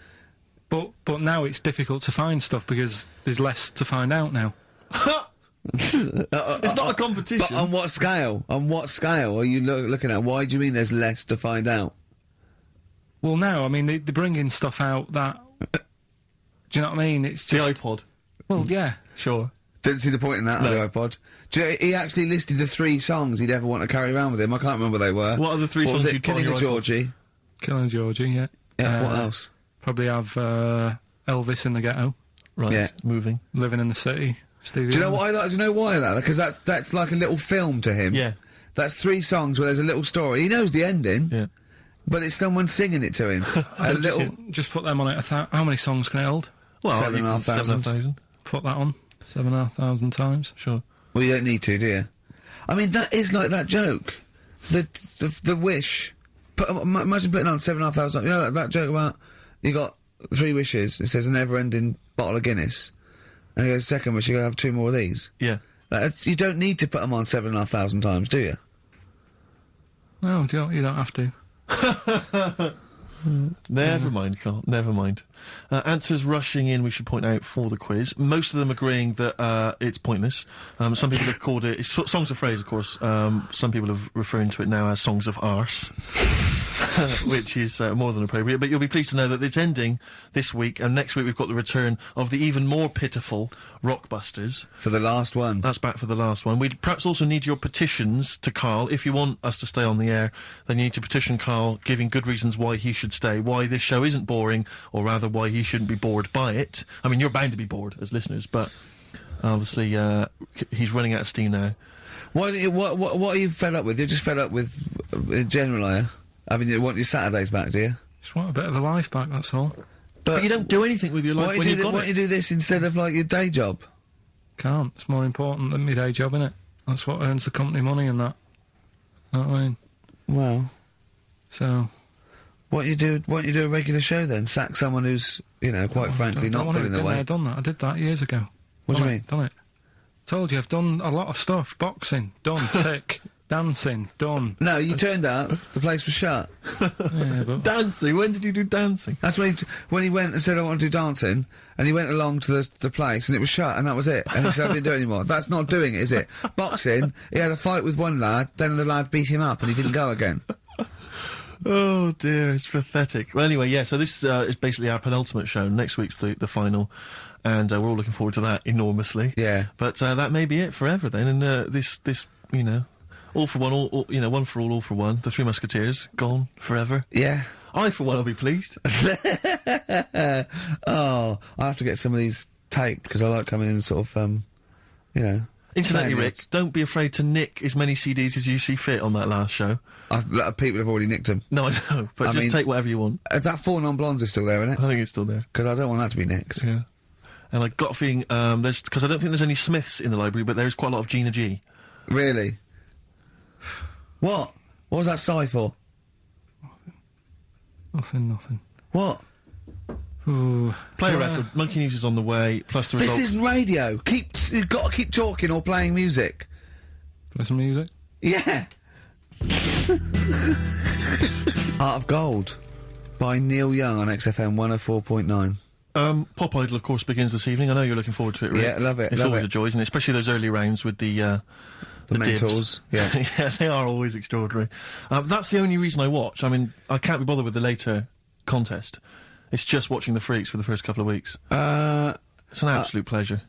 But now it's difficult to find stuff because there's less to find out now. It's not a competition. But on what scale? On what scale are you looking at? Why do you mean there's less to find out? Well, now, I mean, they're bringing stuff out that... Do you know what I mean? It's just... The iPod. Well, yeah. Sure. Didn't see the point in that, on the iPod. Do you know, he actually listed the 3 songs he'd ever want to carry around with him. I can't remember what they were. What are the 3 songs you'd put on Killing your the iPod? Georgie. Killing Georgie, yeah. Yeah, what else? Probably have Elvis in the Ghetto. Right. Yeah. Moving. Living in the City. Stevie Do you know Wonder. what I like? Do you know why that? Because that's like a little film to him. Yeah. That's 3 songs where there's a little story. He knows the ending. Yeah. But it's someone singing it to him. A little... Just put them on it. How many songs can it hold? Well, 7,500. 7,500. Put that on 7,500 times. Sure. Well, you don't need to, do you? I mean, that is like that joke. The wish. Imagine putting on 7,500. You know that joke about you got 3 wishes. It says a never-ending bottle of Guinness, and he goes, second wish, you gotta have 2 more of these. Yeah. You don't need to put them on 7,500 times, do you? No, you don't have to. Never mind, Carl. Never mind. Answers rushing in, we should point out, for the quiz. Most of them agreeing that it's pointless. Some people have called it... It's songs of phrase, of course. Some people have referring to it now as songs of arse, which is more than appropriate. But you'll be pleased to know that it's ending this week, and next week we've got the return of the even more pitiful Rockbusters. For the last one. That's back for the last one. We'd perhaps also need your petitions to Carl. If you want us to stay on the air, then you need to petition Carl, giving good reasons why he should stay, why this show isn't boring, or rather why he shouldn't be bored by it. I mean, you're bound to be bored as listeners, but obviously he's running out of steam now. What are you fed up with? You're just fed up with, in general, are you? I mean, you want your Saturdays back, do you? Just want a bit of a life back, that's all. But you don't do anything with your life when you've got it. Why don't you do this instead of, like, your day job? Can't. It's more important than my day job, innit? That's what earns the company money and that. Know what I mean? Well... So... Why don't you do a regular show then? Sack someone who's, you know, quite frankly, not putting their weight. I've done that. I did that years ago. What do you mean? Done it. Told you, I've done a lot of stuff. Boxing, done. Tick. Dancing, done. No, you turned up, the place was shut. Yeah, but... Dancing? When did you do dancing? That's when he went and said, I want to do dancing, and he went along to the place, and it was shut, and that was it. And he said, I didn't do it anymore. That's not doing it, is it? Boxing, he had a fight with one lad, then the lad beat him up, and he didn't go again. Oh dear, it's pathetic. Well, anyway, yeah, so this is basically our penultimate show. Next week's the final, and we're all looking forward to that enormously. Yeah. But that may be it forever then, and this, you know, all for one, all you know, one for all for one. The Three Musketeers, gone forever. Yeah. I, for one, will be pleased. Oh, I have to get some of these taped, because I like coming in and sort of, you know... Incidentally, Rick, don't be afraid to nick as many CDs as you see fit on that last show. People have already nicked them. No, I know, but I just mean, take whatever you want. That 4 Non-Blondes is still there, isn't it? I think it's still there. Because I don't want that to be nicked. Yeah. And I got a feeling, because I don't think there's any Smiths in the library, but there's quite a lot of Gina G. Really? What? What was that sigh for? Nothing. What? Ooh. Play a record. Monkey News is on the way, plus the This results. isn't radio. You've got to keep talking or playing music. Play some music? Yeah. Heart of Gold by Neil Young on XFM 104.9. Pop Idol, of course, begins this evening. I know you're looking forward to it, Rick. Yeah, love it. It's love always it. a joy, isn't it? Especially those early rounds with the mentors. dibs. Yeah. Yeah, they are always extraordinary. That's the only reason I watch. I mean, I can't be bothered with the later contest. It's just watching the freaks for the first couple of weeks. It's an absolute pleasure.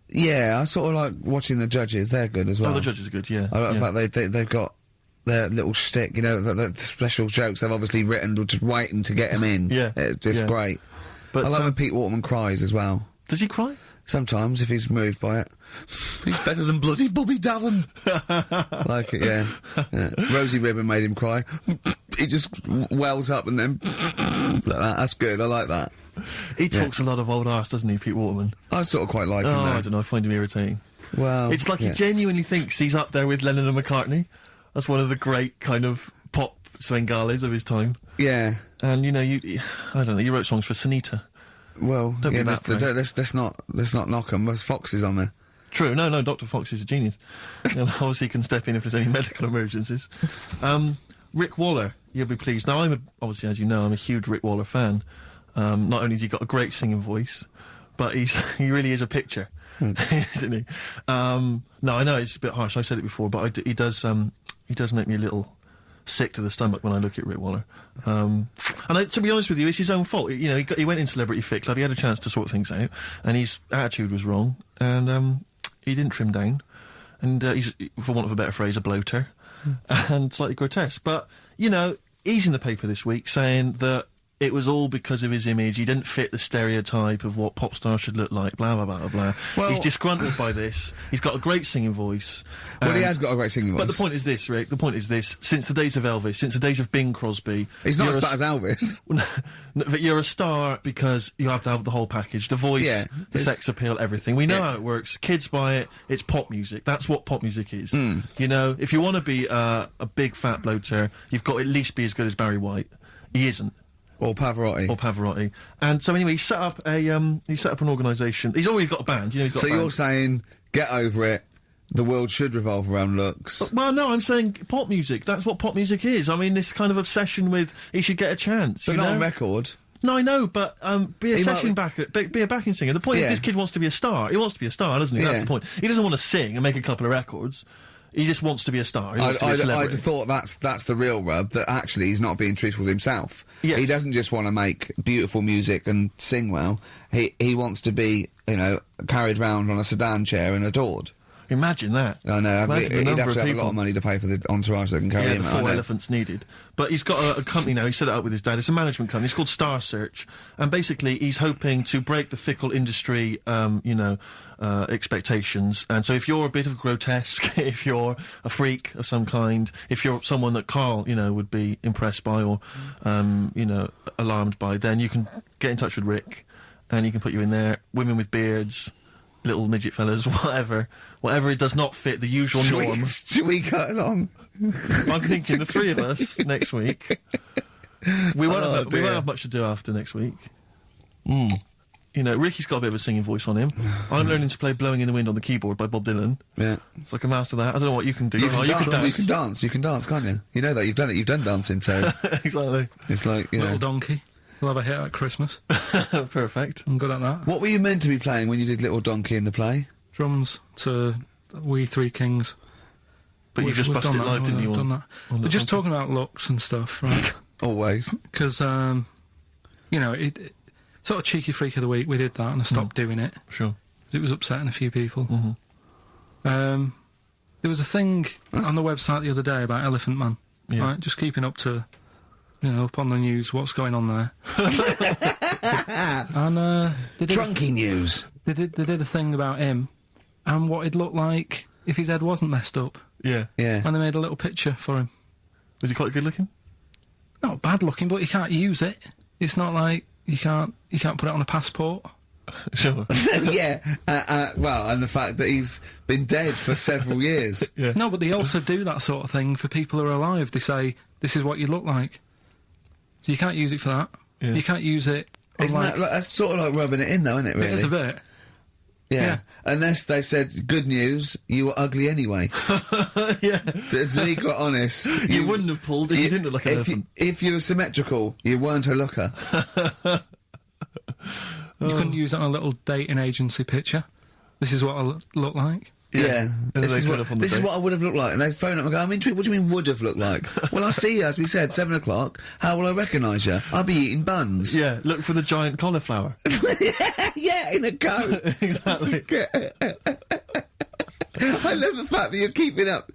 Yeah, I sort of like watching the judges. They're good as well. Oh, the judges are good, yeah. I like yeah. the fact they've got their little shtick, you know, the special jokes they've obviously written, just waiting to get them in. Yeah. It's just great. But I like when Pete Waterman cries as well. Does he cry? Sometimes, if he's moved by it. He's better than bloody Bobby Daddon. Like it, yeah. Rosie Ribbon made him cry. He just wells up and then... like that. That's good, I like that. He talks a lot of old arse, doesn't he, Pete Waterman? I sort of quite like him, though. I don't know, I find him irritating. Well... It's like he genuinely thinks he's up there with Lennon and McCartney. That's one of the great kind of pop Swengales of his time. Yeah. And, you know, I don't know, you wrote songs for Sunita. Well, Don't be that frank. let's not knock him. There's Foxes on there. True, no, Dr. Fox is a genius. And obviously can step in if there's any medical emergencies. Rick Waller, you'll be pleased. Now, obviously, as you know, I'm a huge Rick Waller fan. Not only has he got a great singing voice, but he really is a picture, isn't he? No, I know it's a bit harsh. I've said it before, but he does make me a little sick to the stomach when I look at Rick Waller. And to be honest with you, it's his own fault. You know, he went in Celebrity Fit Club, he had a chance to sort things out, and his attitude was wrong, and he didn't trim down, and he's, for want of a better phrase, a bloater, and slightly grotesque. But, you know, he's in the paper this week saying that it was all because of his image. He didn't fit the stereotype of what pop stars should look like, blah, blah, blah, blah. Well- He's disgruntled by this. He's got a great singing voice. Well, he and- has got a great singing voice. But the point is this, Rick, the point is this. Since the days of Elvis, since the days of Bing Crosby... He's not you're as a bad as Elvis. No, but you're a star because you have to have the whole package. The voice, Yeah, the it's- sex appeal, everything. We know Yeah. how it works. Kids buy it. It's pop music. That's what pop music is. Hmm. You know, if you want to be a big fat bloater, you've got to at least be as good as Barry White. He isn't. Or Pavarotti. Or Pavarotti. And so anyway, he set up an organisation. He's already got a band. You know, he's got So a band. you're saying, get over it. The world should revolve around looks. Well, no, I'm saying pop music. That's what pop music is. I mean, this kind of obsession with he should get a chance. But you not know? on record. No, I know, but be a He session might- backer, be a backing singer. The point is, Yeah. this kid wants to be a star. He wants to be a star, doesn't he? Yeah. That's the point. He doesn't want to sing and make a couple of records. He just wants to be a star. He wants to be a I'd celebrity. have thought that's the real rub, that actually he's not being truthful with himself. Yes. He doesn't just want to make beautiful music and sing well. He wants to be, you know, carried round on a sedan chair and adored. Imagine that. I know. Imagine the He'd number have to of have a people. lot of money to pay for the entourage that can carry Yeah, him. the I 4 know. elephants needed. But he's got a company now. He set it up with his dad. It's a management company. It's called Star Search, and basically he's hoping to break the fickle industry, expectations. And so, if you're a bit of grotesque, if you're a freak of some kind, if you're someone that Karl, would be impressed by or, alarmed by, then you can get in touch with Rick, and he can put you in there. Women with beards, little midget fellas, whatever it does not fit the usual norm. Should we cut along? I'm thinking the three of us next week. We won't, Oh, we dear. won't have much to do after next week. Ricky's got a bit of a singing voice on him. I'm learning to play "Blowing in the Wind" on the keyboard by Bob Dylan. Yeah. It's like a master that. I don't know what you can do. You Oh, can, you dance, can dance. You can dance, can't you? You know that. You've done it. You've done dancing, so Exactly. it's like, you Little know. Donkey. We'll have a hit at Christmas. Perfect. I'm good at that. What were you meant to be playing when you did Little Donkey in the play? Drums to We Three Kings. But you just busted done that, live, didn't you? we've done that. on We're just the- talking about looks and stuff, right? Always. Because, it sort of cheeky freak of the week, we did that and I stopped doing it. Sure. 'Cause it was upsetting a few people. Mm-hmm. There was a thing on the website the other day about Elephant Man, Yeah. right? Just keeping up to, up on the news, what's going on there. And they did Drunky news. they did a thing about him and what he'd look like if his head wasn't messed up. Yeah. Yeah. And they made a little picture for him. Was he quite good looking? Not bad looking, but you can't use it. It's not like you can't put it on a passport. Sure. Yeah. Well, and the fact that he's been dead for several years. Yeah. No, but they also do that sort of thing for people who are alive. They say, this is what you look like. So you can't use it for that. Yeah. You can't use it on Isn't like... that like, that's sort of like rubbing it in, though, isn't it? Really? It is a bit. Yeah. Unless they said, good news, you were ugly anyway. Yeah. To be quite honest, You wouldn't have pulled if you didn't look like an elephant. If you were symmetrical, you weren't a looker. You couldn't use it on a little dating agency picture. This is what I look like. Yeah. And This, they is turn what, up on the this is date. what I would have looked like. And they phone up and go, I'm intrigued. What do you mean would have looked like? Well, I'll see you, as we said, 7 o'clock. How will I recognise you? I'll be eating buns. Yeah, look for the giant cauliflower. Yeah, in a coat. Exactly. I love the fact that you're keeping up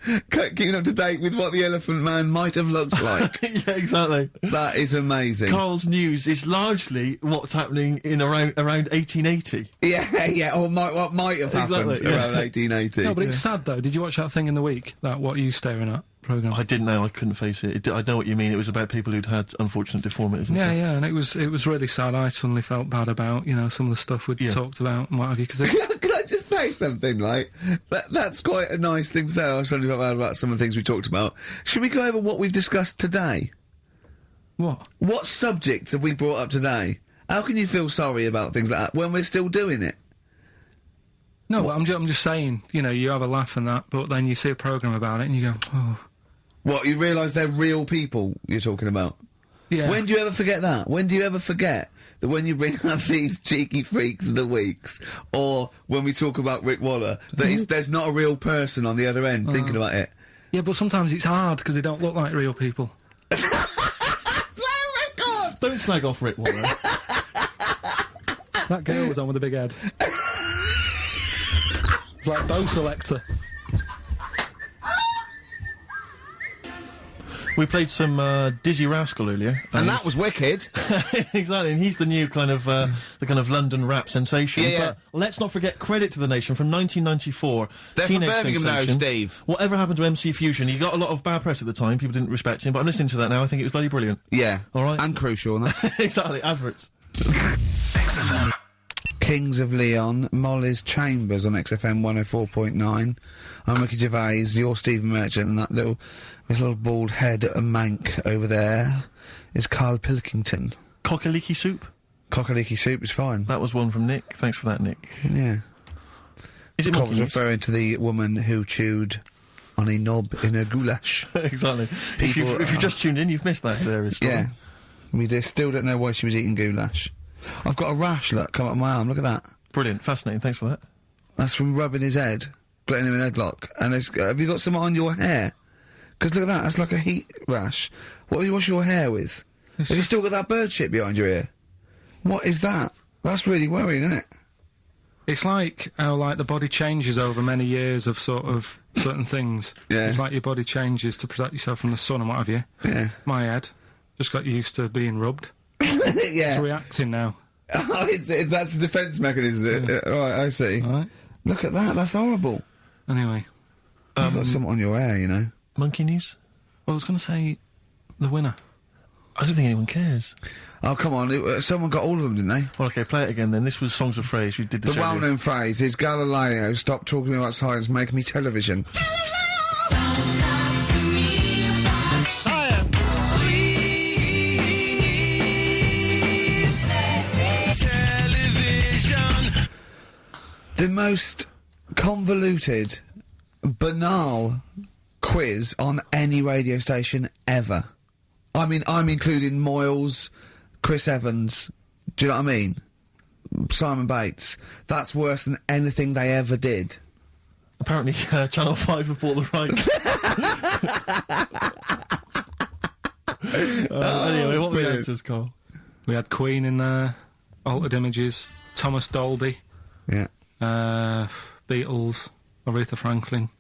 to date with what the Elephant Man might have looked like. Yeah, exactly. That is amazing. Karl's news is largely what's happening in around 1880. Yeah, or what might have happened Exactly, yeah. around 1880. No, but it's sad though. Did you watch that thing in the week? That What Are You Staring At programme? I didn't know. I couldn't face it. I know what you mean. It was about people who'd had unfortunate deformities. And Yeah, stuff. yeah, and it was really sad. I suddenly felt bad about, some of the stuff we'd Yeah. talked about and what have you, because Can I just say something, like, that's quite a nice thing to say. I was talking about some of the things we talked about. Should we go over what we've discussed today? what? What subjects have we brought up today? How can you feel sorry about things like that when we're still doing it? No, but I'm just saying, you have a laugh and that, but then you see a programme about it and you go, oh, What, you realise they're real people you're talking about? yeah. When do you ever forget that? When do you ever forget that when you bring up these cheeky freaks of the weeks, or when we talk about Rick Waller, that there's not a real person on the other end thinking about it? Yeah, but sometimes it's hard because they don't look like real people. Play a record! Don't slag off Rick Waller. That girl was on with a big head. It's like Bo Selector. We played some Dizzy Rascal earlier. And that was wicked. Exactly, and he's the new kind of, the kind of London rap sensation. Yeah. But let's not forget Credit to the Nation from 1994. They're from Teenage Birmingham now, sensation. Steve. Whatever happened to MC Fusion? He got a lot of bad press at the time, people didn't respect him, but I'm listening to that now, I think it was bloody brilliant. Yeah. All right. And crucial, no? Exactly, adverts. XFM. Kings of Leon, Molly's Chambers on XFM 104.9. I'm Ricky Gervais, you're Stephen Merchant, and that little bald head mank over there is Karl Pilkington. Cockaliki soup? Cockaliki soup is fine. That was one from Nick. Thanks for that, Nick. Yeah. Is it I monkey was news? referring to the woman who chewed on a knob in a goulash. Exactly. People- If you've just tuned in, you've missed that hilarious story. Yeah. We still don't know why she was eating goulash. I've got a rash, look, come up my arm, look at that. Brilliant, fascinating, thanks for that. That's from rubbing his head, getting him in a headlock. And have you got some on your hair? Because look at that, that's like a heat rash. What do you wash your hair with? Have you still got that bird shit behind your ear? What is that? That's really worrying, isn't it? It's like how like the body changes over many years of sort of certain things. Yeah. It's like your body changes to protect yourself from the sun and what have you. Yeah. My head just got used to being rubbed. It's Yeah. reacting now. Oh, that's a defence mechanism. Right, I see. All right. Look at that, that's horrible. Anyway, You've got something on your hair, you know. Monkey news? I was going to say the winner. I don't think anyone cares. Oh, come on, someone got all of them, didn't they? Well, okay, play it again then. This was Songs of Phrase. We did this The earlier. well-known phrase is Galileo, stop talking about science, make me television. The most convoluted, banal quiz on any radio station ever. I mean, I'm including Moyles, Chris Evans, do you know what I mean? Simon Bates. That's worse than anything they ever did. Apparently, Channel 5 have bought the rights. Anyway, what were the brilliant. answers, Carl? We had Queen in there, Altered Images, Thomas Dolby, Yeah. Beatles, Aretha Franklin,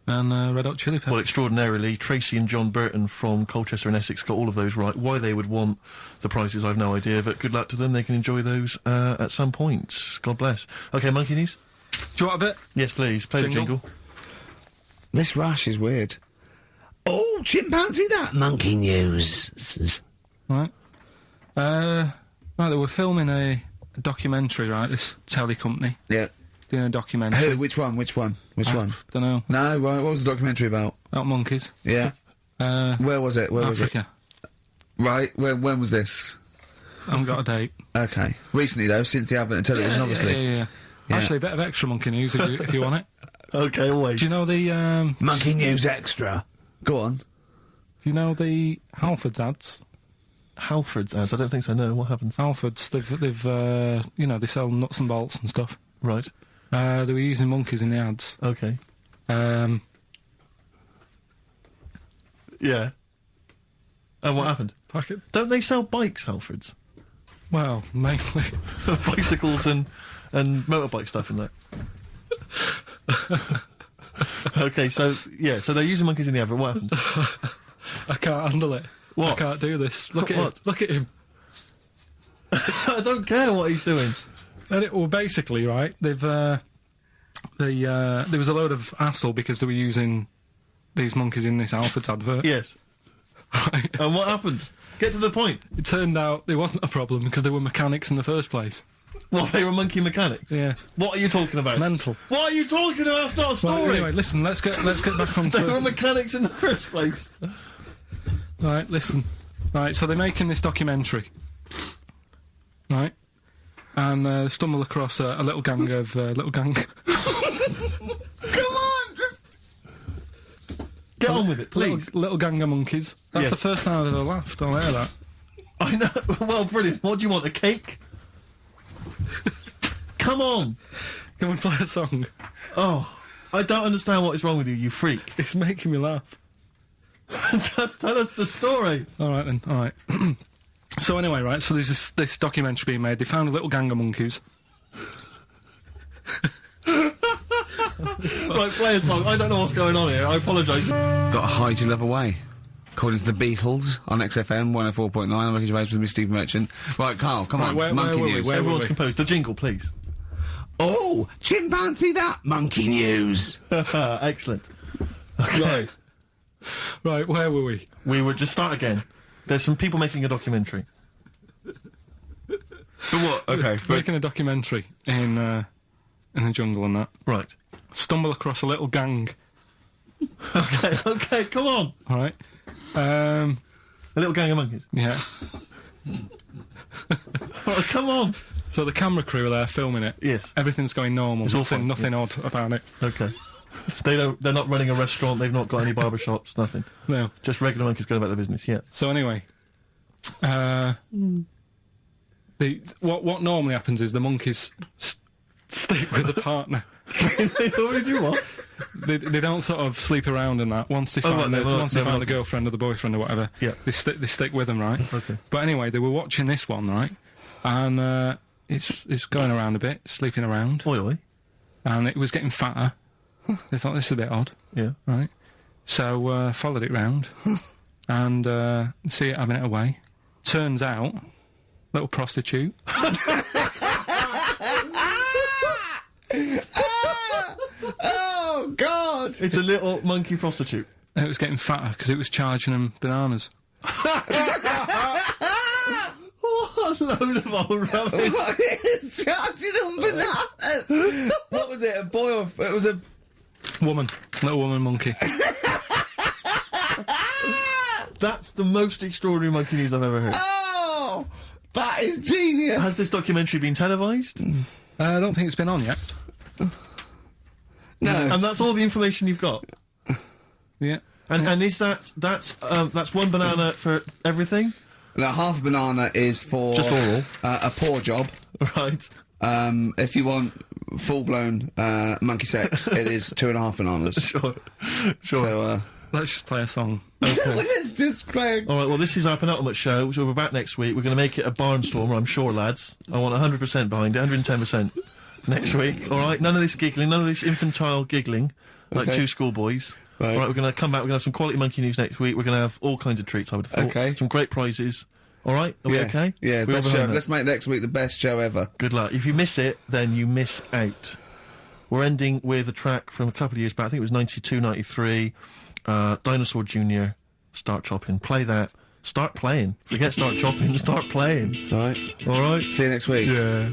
and Red Hot Chili Peppers. Well, extraordinarily, Tracy and John Burton from Colchester and Essex got all of those right. Why they would want the prizes, I've no idea, but good luck to them. They can enjoy those at some point. God bless. Okay, Monkey News? Do you want a bit? Yes, please. Play Jingle? the jingle. This rash is weird. Oh, chimpanzee that monkey news. Right. Right, they were filming a documentary, right, this telly company, Yeah. doing a documentary. Who? Which one? Which one? Don't know. No, right, what was the documentary about? About monkeys. Yeah. Where was it? Where was it? Africa. Right, when was this? I haven't got a date. Okay. Recently, though, since the advent of television, obviously. Yeah. Yeah. Actually, a bit of extra monkey news if you want it. Okay, always. Do you know the Monkey News Extra. Go on. Halfords ads? Halfords ads? I don't think so, no. What happens? Halfords, they've you know, they sell nuts and bolts and stuff. Right. They were using monkeys in the ads. Okay. Yeah. And what happened? Packet. Don't they sell bikes, Halfords? Well, mainly. Bicycles and motorbike stuff and that. Okay, so they're using monkeys in the advert. What happened? I can't handle it. What? I can't do this. Look at What? him. Look at him. I don't care what he's doing. Well, basically, right, there was a load of hassle because they were using these monkeys in this Halfords advert. Yes. Right. And what happened? Get to the point. It turned out there wasn't a problem because they were mechanics in the first place. Well, they were monkey mechanics. Yeah. What are you talking about? Mental. What are you talking about? That's not a story. Right, anyway, listen, let's get back on They were to... mechanics in the first place. Right, listen. Right, so they're making this documentary. Right? And stumble across a little gang of... Come on, just... Get on with it, please. Little gang of monkeys. That's Yes. the first time I've ever laughed. I'll hear that. I know. Well, brilliant. What do you want, a cake? Come on. Can we play a song? Oh, I don't understand what is wrong with you, you freak. It's making me laugh. Just tell us the story. All right, then. All right. So anyway, right, so there's this documentary being made. They found a little gang of monkeys. Right, play a song. I don't know what's going on here. I apologise. Got to hide your love away. According to the Beatles on XFM 104.9, I'm Ricky Gervais with me, Steve Merchant. Right, Carl, come on, where monkey were we? news. Where were Everyone's we? composed. The jingle, please. Oh, chimpanzee that monkey news. Excellent. Okay. Right, where were we? We would just start again. There's some people making a documentary. For what? Okay, Making a documentary in the jungle and that. Right. Stumble across a little gang. Okay, come on. All right. A little gang of monkeys. Yeah. Oh, come on. So the camera crew are there filming it. Yes. Everything's going normal. It's all fine, Nothing odd about it. Okay. They're not running a restaurant, they've not got any barber shops, nothing. No. Just regular monkeys going about their business, yeah. So anyway, what normally happens is the monkeys stick with the partner. They already do what? They don't sort of sleep around and that. Once they Oh, find, right, once they they're find a not- girlfriend or the boyfriend or whatever, Yeah. they stick with them, right? Okay. But anyway, they were watching this one, right? And it's going around a bit, sleeping around, Oily. and it was getting fatter. They thought this is a bit odd, Yeah. right? So followed it round and see it having it away. Turns out, little prostitute. Oh, God! It's a little monkey prostitute. And it was getting fatter because it was charging them bananas. What a load of old rubbish. It's charging them bananas! What was it, a boy or... It was a... Woman, little woman monkey. That's the most extraordinary monkey news I've ever heard. Oh! That is genius! Has this documentary been televised? I don't think it's been on yet. No. And that's all the information you've got? Yeah. And is that's one banana for everything? The half banana is for... Just oral. A paw job. Right. If you want full-blown monkey sex, it is 2.5 bananas. Sure. So, Let's just play a song. let's just play... All right, well, this is our penultimate show, so we're back next week. We're going to make it a barnstormer, I'm sure, lads. I want 100% behind it, 110% next week, all right? None of this giggling, none of this infantile giggling, like Okay. two schoolboys. Right. All right, we're going to come back, we're going to have some quality monkey news next week. We're going to have all kinds of treats, I would have thought. Okay. Some great prizes. All right? Are we okay? Yeah, We all best behind show. that? Let's make next week the best show ever. Good luck. If you miss it, then you miss out. We're ending with a track from a couple of years back. I think it was 92, 93. Dinosaur Jr. Start Chopping. Play that. Start playing. Forget start chopping. Start playing. All right. All right? See you next week. Yeah.